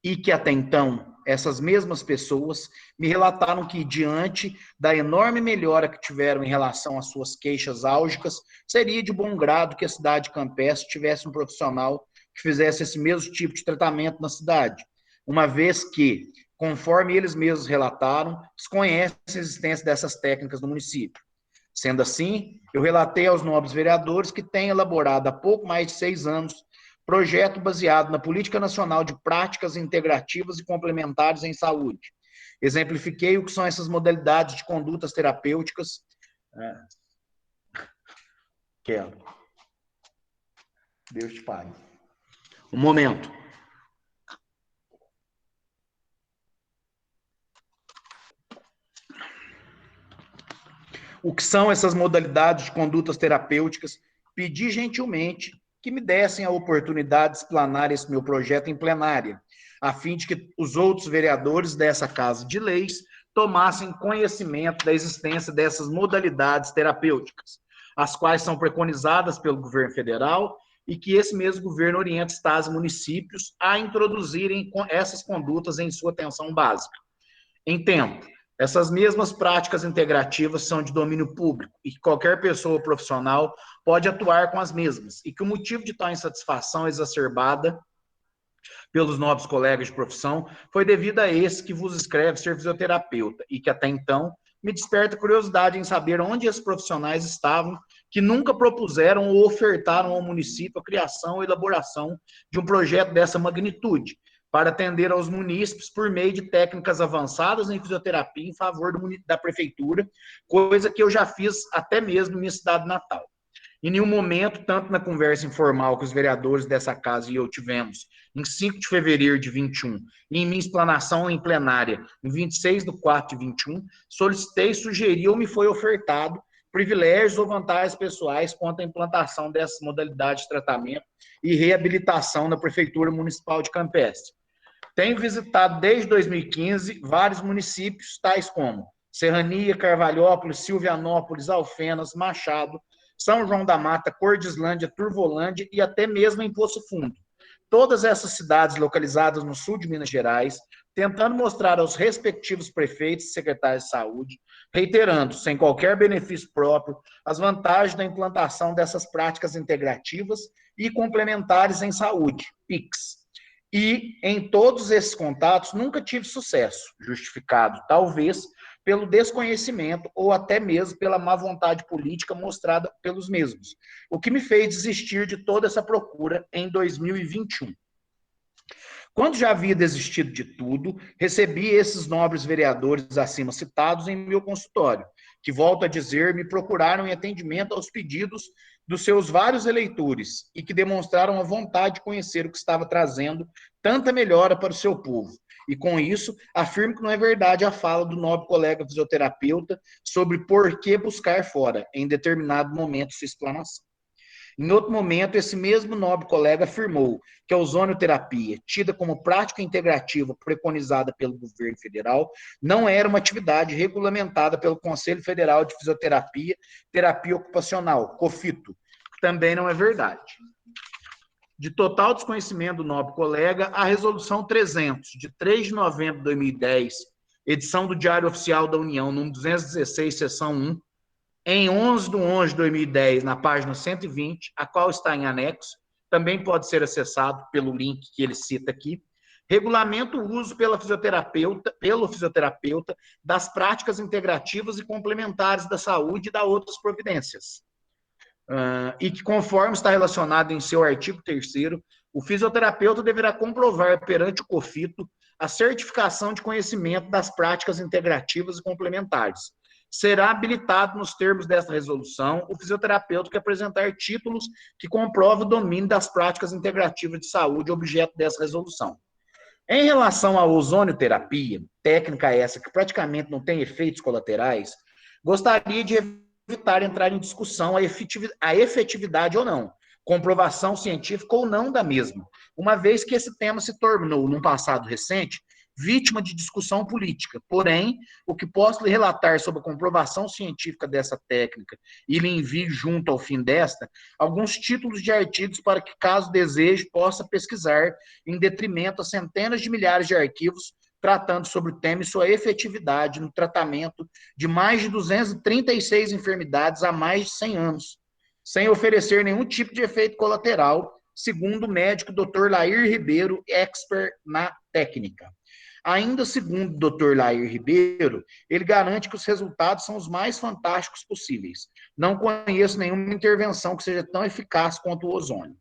e que até então, essas mesmas pessoas me relataram que, diante da enorme melhora que tiveram em relação às suas queixas álgicas, seria de bom grado que a cidade de Campestre tivesse um profissional que fizesse esse mesmo tipo de tratamento na cidade, uma vez que, conforme eles mesmos relataram, desconhecem a existência dessas técnicas no município. Sendo assim, eu relatei aos nobres vereadores que têm elaborado há pouco mais de 6 anos projeto baseado na Política Nacional de Práticas Integrativas e Complementares em Saúde. Exemplifiquei o que são essas modalidades de condutas terapêuticas. Quero. Deus te pague. Um momento. O que são essas modalidades de condutas terapêuticas? Pedi gentilmente que me dessem a oportunidade de explanar esse meu projeto em plenária, a fim de que os outros vereadores dessa Casa de Leis tomassem conhecimento da existência dessas modalidades terapêuticas, as quais são preconizadas pelo governo federal e que esse mesmo governo orienta estados e municípios a introduzirem essas condutas em sua atenção básica. Entendo. Essas mesmas práticas integrativas são de domínio público e que qualquer pessoa profissional pode atuar com as mesmas, e que o motivo de tal insatisfação exacerbada pelos nobres colegas de profissão foi devido a esse que vos escreve ser fisioterapeuta, e que até então me desperta curiosidade em saber onde esses profissionais estavam que nunca propuseram ou ofertaram ao município a criação ou elaboração de um projeto dessa magnitude, para atender aos munícipes por meio de técnicas avançadas em fisioterapia em favor da prefeitura, coisa que eu já fiz até mesmo em minha cidade natal. Em nenhum momento, tanto na conversa informal que os vereadores dessa casa e eu tivemos em 5 de fevereiro de 21 e em minha explanação em plenária em 26 de 4 de 21, solicitei, sugeri ou me foi ofertado privilégios ou vantagens pessoais quanto à implantação dessas modalidades de tratamento e reabilitação na Prefeitura Municipal de Campestre. Tenho visitado desde 2015 vários municípios, tais como Serrania, Carvalhópolis, Silvianópolis, Alfenas, Machado, São João da Mata, Cordislândia, Turvolândia e até mesmo em Poço Fundo. Todas essas cidades localizadas no sul de Minas Gerais, tentando mostrar aos respectivos prefeitos e secretários de saúde, reiterando, sem qualquer benefício próprio, as vantagens da implantação dessas práticas integrativas e complementares em saúde, PICs. E, em todos esses contatos, nunca tive sucesso, justificado, talvez, pelo desconhecimento ou até mesmo pela má vontade política mostrada pelos mesmos, o que me fez desistir de toda essa procura em 2021. Quando já havia desistido de tudo, recebi esses nobres vereadores acima citados em meu consultório, que, volto a dizer, me procuraram em atendimento aos pedidos dos seus vários eleitores e que demonstraram a vontade de conhecer o que estava trazendo tanta melhora para o seu povo. E com isso, afirmo que não é verdade a fala do nobre colega fisioterapeuta sobre por que buscar fora, em determinado momento, sua explanação. Em outro momento, esse mesmo nobre colega afirmou que a ozonioterapia, tida como prática integrativa preconizada pelo governo federal, não era uma atividade regulamentada pelo Conselho Federal de Fisioterapia e Terapia Ocupacional, COFITO, que também não é verdade. De total desconhecimento do nobre colega, a Resolução 300, de 3 de novembro de 2010, edição do Diário Oficial da União, número 216, seção 1, em 11 de 11 de 2010, na página 120, a qual está em anexo, também pode ser acessado pelo link que ele cita aqui, regulamenta o uso pelo fisioterapeuta das práticas integrativas e complementares da saúde e das outras providências. E que, conforme está relacionado em seu artigo 3º, o fisioterapeuta deverá comprovar perante o COFITO a certificação de conhecimento das práticas integrativas e complementares. Será habilitado, nos termos desta resolução, o fisioterapeuta que apresentar títulos que comprovam o domínio das práticas integrativas de saúde, objeto dessa resolução. Em relação à ozonioterapia, técnica essa que praticamente não tem efeitos colaterais, gostaria de evitar entrar em discussão a efetividade ou não, comprovação científica ou não da mesma, uma vez que esse tema se tornou, num passado recente, vítima de discussão política. Porém, o que posso lhe relatar sobre a comprovação científica dessa técnica e lhe envio junto ao fim desta, alguns títulos de artigos para que, caso deseje, possa pesquisar, em detrimento a centenas de milhares de arquivos tratando sobre o tema e sua efetividade no tratamento de mais de 236 enfermidades há mais de 100 anos, sem oferecer nenhum tipo de efeito colateral, segundo o médico Dr. Lair Ribeiro, expert na técnica. Ainda segundo o Dr. Lair Ribeiro, ele garante que os resultados são os mais fantásticos possíveis. Não conheço nenhuma intervenção que seja tão eficaz quanto o ozônio.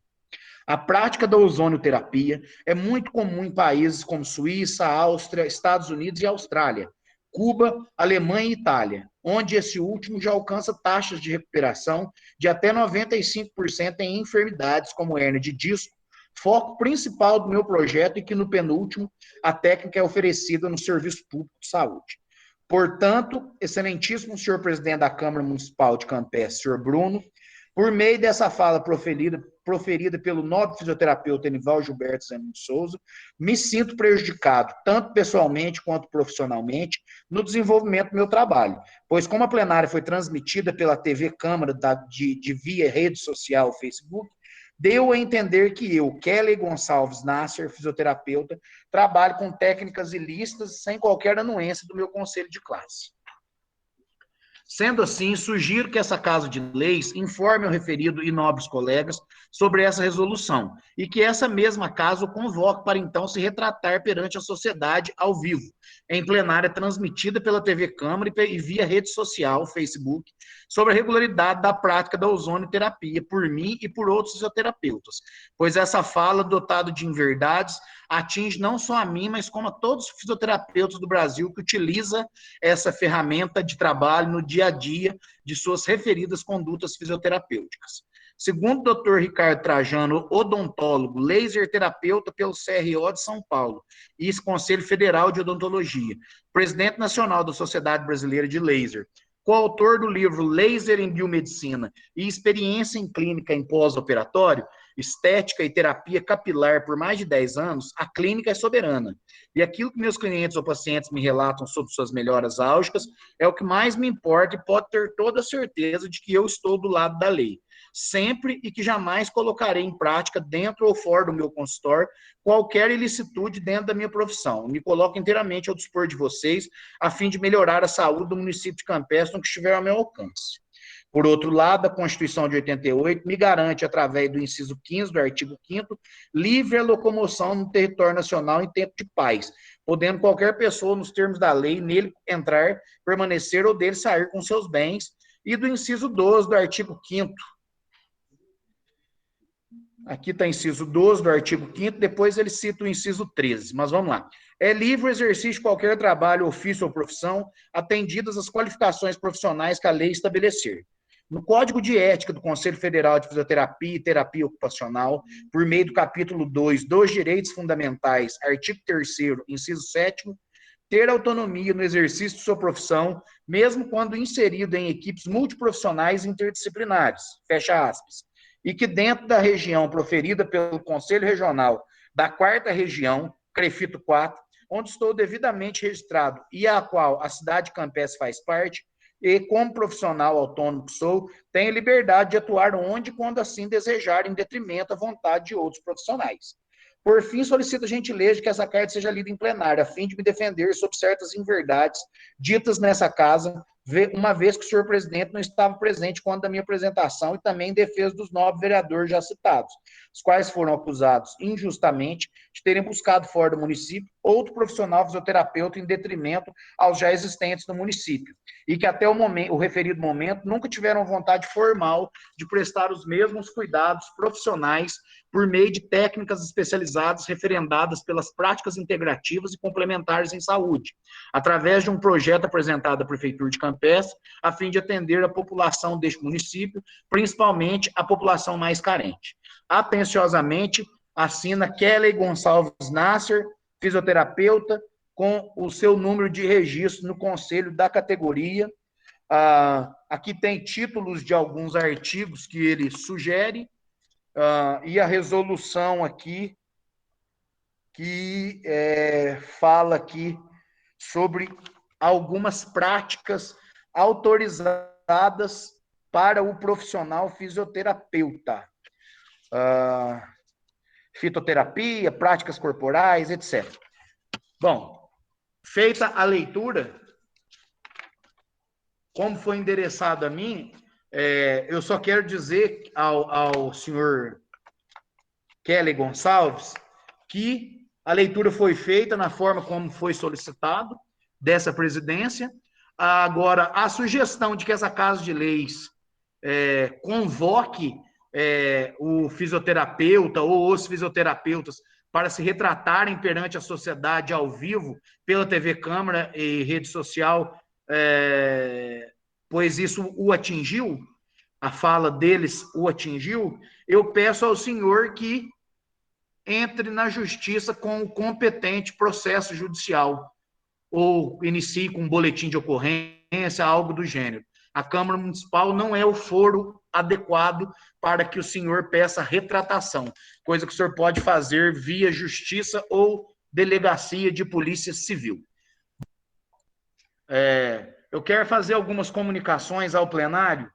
A prática da ozonioterapia é muito comum em países como Suíça, Áustria, Estados Unidos e Austrália, Cuba, Alemanha e Itália, onde esse último já alcança taxas de recuperação de até 95% em enfermidades como hérnia de disco, foco principal do meu projeto e que no penúltimo a técnica é oferecida no Serviço Público de Saúde. Portanto, excelentíssimo senhor presidente da Câmara Municipal de Campestre, senhor Bruno, por meio dessa fala proferida pelo nobre fisioterapeuta Enival Gilberto Zanin de Souza, me sinto prejudicado, tanto pessoalmente quanto profissionalmente, no desenvolvimento do meu trabalho, pois como a plenária foi transmitida pela TV Câmara de via rede social Facebook, deu a entender que eu, Kelly Gonçalves Nasser, fisioterapeuta, trabalho com técnicas ilícitas sem qualquer anuência do meu conselho de classe. Sendo assim, sugiro que essa Casa de Leis informe ao referido e nobres colegas sobre essa resolução e que essa mesma casa o convoque para então se retratar perante a sociedade ao vivo, em plenária transmitida pela TV Câmara e via rede social, Facebook, sobre a regularidade da prática da ozonioterapia por mim e por outros fisioterapeutas, pois essa fala, dotada de inverdades, atinge não só a mim, mas como a todos os fisioterapeutas do Brasil que utilizam essa ferramenta de trabalho no dia a dia de suas referidas condutas fisioterapêuticas. Segundo o Dr. Ricardo Trajano, odontólogo, laser terapeuta pelo CRO de São Paulo e Conselho Federal de Odontologia, presidente nacional da Sociedade Brasileira de Laser, coautor do livro Laser em Biomedicina e Experiência em Clínica em Pós-Operatório, estética e terapia capilar por mais de 10 anos, a clínica é soberana. E aquilo que meus clientes ou pacientes me relatam sobre suas melhoras álgicas é o que mais me importa e pode ter toda a certeza de que eu estou do lado da lei. Sempre e que jamais colocarei em prática, dentro ou fora do meu consultório, qualquer ilicitude dentro da minha profissão. Me coloco inteiramente ao dispor de vocês, a fim de melhorar a saúde do município de Campestre no que estiver ao meu alcance. Por outro lado, a Constituição de 88 me garante, através do inciso 15 do artigo 5º, livre locomoção no território nacional em tempo de paz, podendo qualquer pessoa, nos termos da lei, nele entrar, permanecer ou dele sair com seus bens, e do inciso 12 do artigo 5º. Aqui está inciso 12 do artigo 5º, depois ele cita o inciso 13, mas vamos lá. É livre o exercício de qualquer trabalho, ofício ou profissão, atendidas as qualificações profissionais que a lei estabelecer. No Código de Ética do Conselho Federal de Fisioterapia e Terapia Ocupacional, por meio do capítulo 2 dos Direitos Fundamentais, artigo 3º, inciso 7º, ter autonomia no exercício de sua profissão, mesmo quando inserido em equipes multiprofissionais interdisciplinares, fecha aspas, e que dentro da região proferida pelo Conselho Regional da 4ª Região, CREFITO 4, onde estou devidamente registrado e a qual a cidade de Campestre faz parte, e como profissional autônomo que sou, tenho liberdade de atuar onde e quando assim desejar, em detrimento à vontade de outros profissionais. Por fim, solicito a gentileza de que essa carta seja lida em plenário, a fim de me defender sobre certas inverdades ditas nessa casa, uma vez que o senhor presidente não estava presente quando da minha apresentação e também em defesa dos 9 vereadores já citados, os quais foram acusados injustamente de terem buscado fora do município outro profissional fisioterapeuta em detrimento aos já existentes no município, e que até o referido momento nunca tiveram vontade formal de prestar os mesmos cuidados profissionais por meio de técnicas especializadas referendadas pelas práticas integrativas e complementares em saúde, através de um projeto apresentado à Prefeitura de Campestre, a fim de atender a população deste município, principalmente a população mais carente. Atenciosamente, assina Kelly Gonçalves Nasser, fisioterapeuta, com o seu número de registro no conselho da categoria. Aqui tem títulos de alguns artigos que ele sugere, e a resolução aqui, que fala aqui sobre algumas práticas autorizadas para o profissional fisioterapeuta. Fitoterapia, práticas corporais, etc. Bom, feita a leitura, como foi endereçado a mim, eu só quero dizer ao senhor Kelly Gonçalves que a leitura foi feita na forma como foi solicitado dessa presidência. Agora, a sugestão de que essa Casa de Leis convoque o fisioterapeuta ou os fisioterapeutas para se retratarem perante a sociedade ao vivo, pela TV Câmara e rede social, pois isso o atingiu, a fala deles o atingiu, eu peço ao senhor que entre na justiça com o competente processo judicial, ou inicie com um boletim de ocorrência, algo do gênero. A Câmara Municipal não é o foro adequado para que o senhor peça retratação, coisa que o senhor pode fazer via justiça ou delegacia de polícia civil. Eu quero fazer algumas comunicações ao plenário.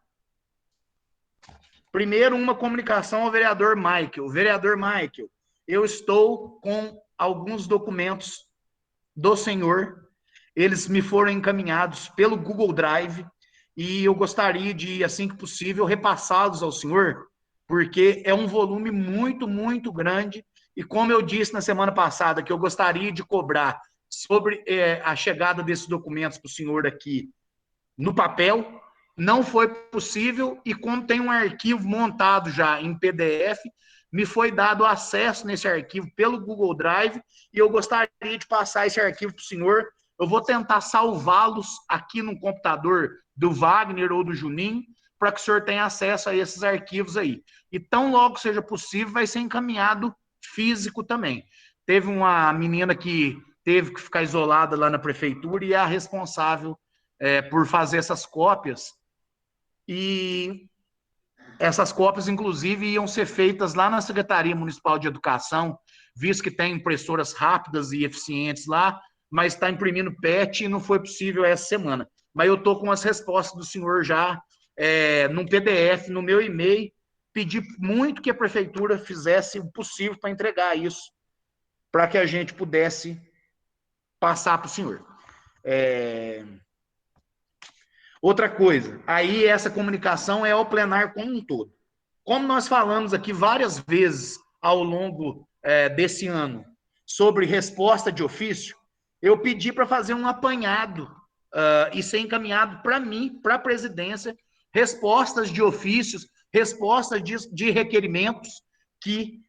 Primeiro, uma comunicação ao vereador Michael. Vereador Michael, eu estou com alguns documentos do senhor, eles me foram encaminhados pelo Google Drive, e eu gostaria de, assim que possível, repassá-los ao senhor, porque é um volume muito, muito grande, e como eu disse na semana passada, que eu gostaria de cobrar sobre a chegada desses documentos para o senhor aqui no papel, não foi possível, e como tem um arquivo montado já em PDF, me foi dado acesso nesse arquivo pelo Google Drive, e eu gostaria de passar esse arquivo para o senhor. Eu vou tentar salvá-los aqui no computador do Wagner ou do Juninho, para que o senhor tenha acesso a esses arquivos aí. E tão logo seja possível, vai ser encaminhado físico também. Teve uma menina que teve que ficar isolada lá na prefeitura e é a responsável por fazer essas cópias. E Essas cópias, inclusive, iam ser feitas lá na Secretaria Municipal de Educação, visto que tem impressoras rápidas e eficientes lá, mas está imprimindo PET e não foi possível essa semana. Mas eu estou com as respostas do senhor já num PDF, no meu e-mail. Pedi muito que a prefeitura fizesse o possível para entregar isso, para que a gente pudesse passar para o senhor. Outra coisa, aí essa comunicação é ao plenário como um todo. Como nós falamos aqui várias vezes ao longo desse ano sobre resposta de ofício, eu pedi para fazer um apanhado e ser encaminhado para mim, para a presidência, respostas de ofícios, respostas de requerimentos que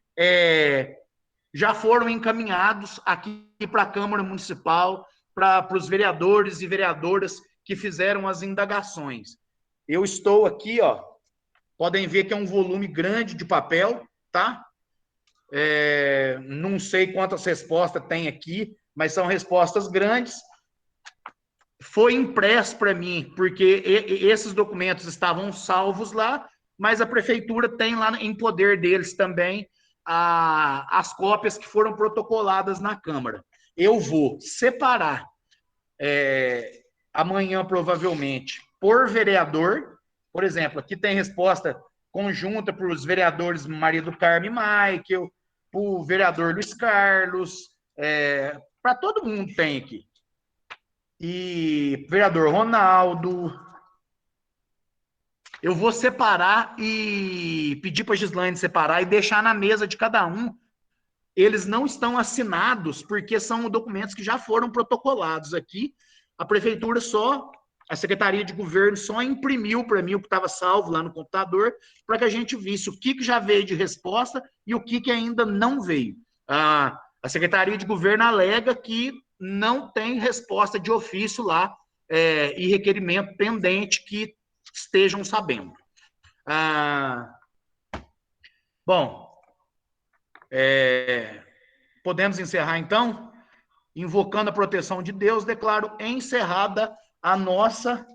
já foram encaminhados aqui para a Câmara Municipal, para os vereadores e vereadoras que fizeram as indagações. Eu estou aqui, ó, podem ver que é um volume grande de papel, tá? Não sei quantas respostas tem aqui, mas são respostas grandes. Foi impresso para mim, porque esses documentos estavam salvos lá, mas a prefeitura tem lá em poder deles também as cópias que foram protocoladas na Câmara. Eu vou separar amanhã, provavelmente, por vereador. Por exemplo, aqui tem resposta conjunta para os vereadores Maria do Carmo e Michael, para o vereador Luiz Carlos, para todo mundo tem aqui. E vereador Ronaldo. Eu vou separar e pedir para a Gislaine separar e deixar na mesa de cada um. Eles não estão assinados, porque são documentos que já foram protocolados aqui. A prefeitura a Secretaria de Governo só imprimiu para mim o que estava salvo lá no computador, para que a gente visse o que já veio de resposta e o que ainda não veio. A Secretaria de Governo alega que não tem resposta de ofício lá e requerimento pendente que estejam sabendo. Bom, podemos encerrar então? Invocando a proteção de Deus, declaro encerrada a nossa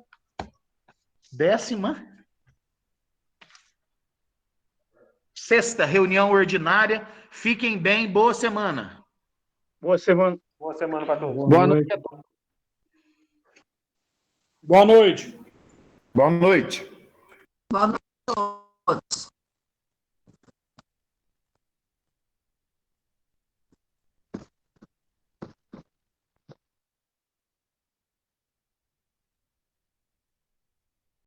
16ª reunião ordinária. Fiquem bem, boa semana. Boa semana. Boa semana para todos. Boa noite a todos. Boa noite. Boa noite. Boa noite a todos.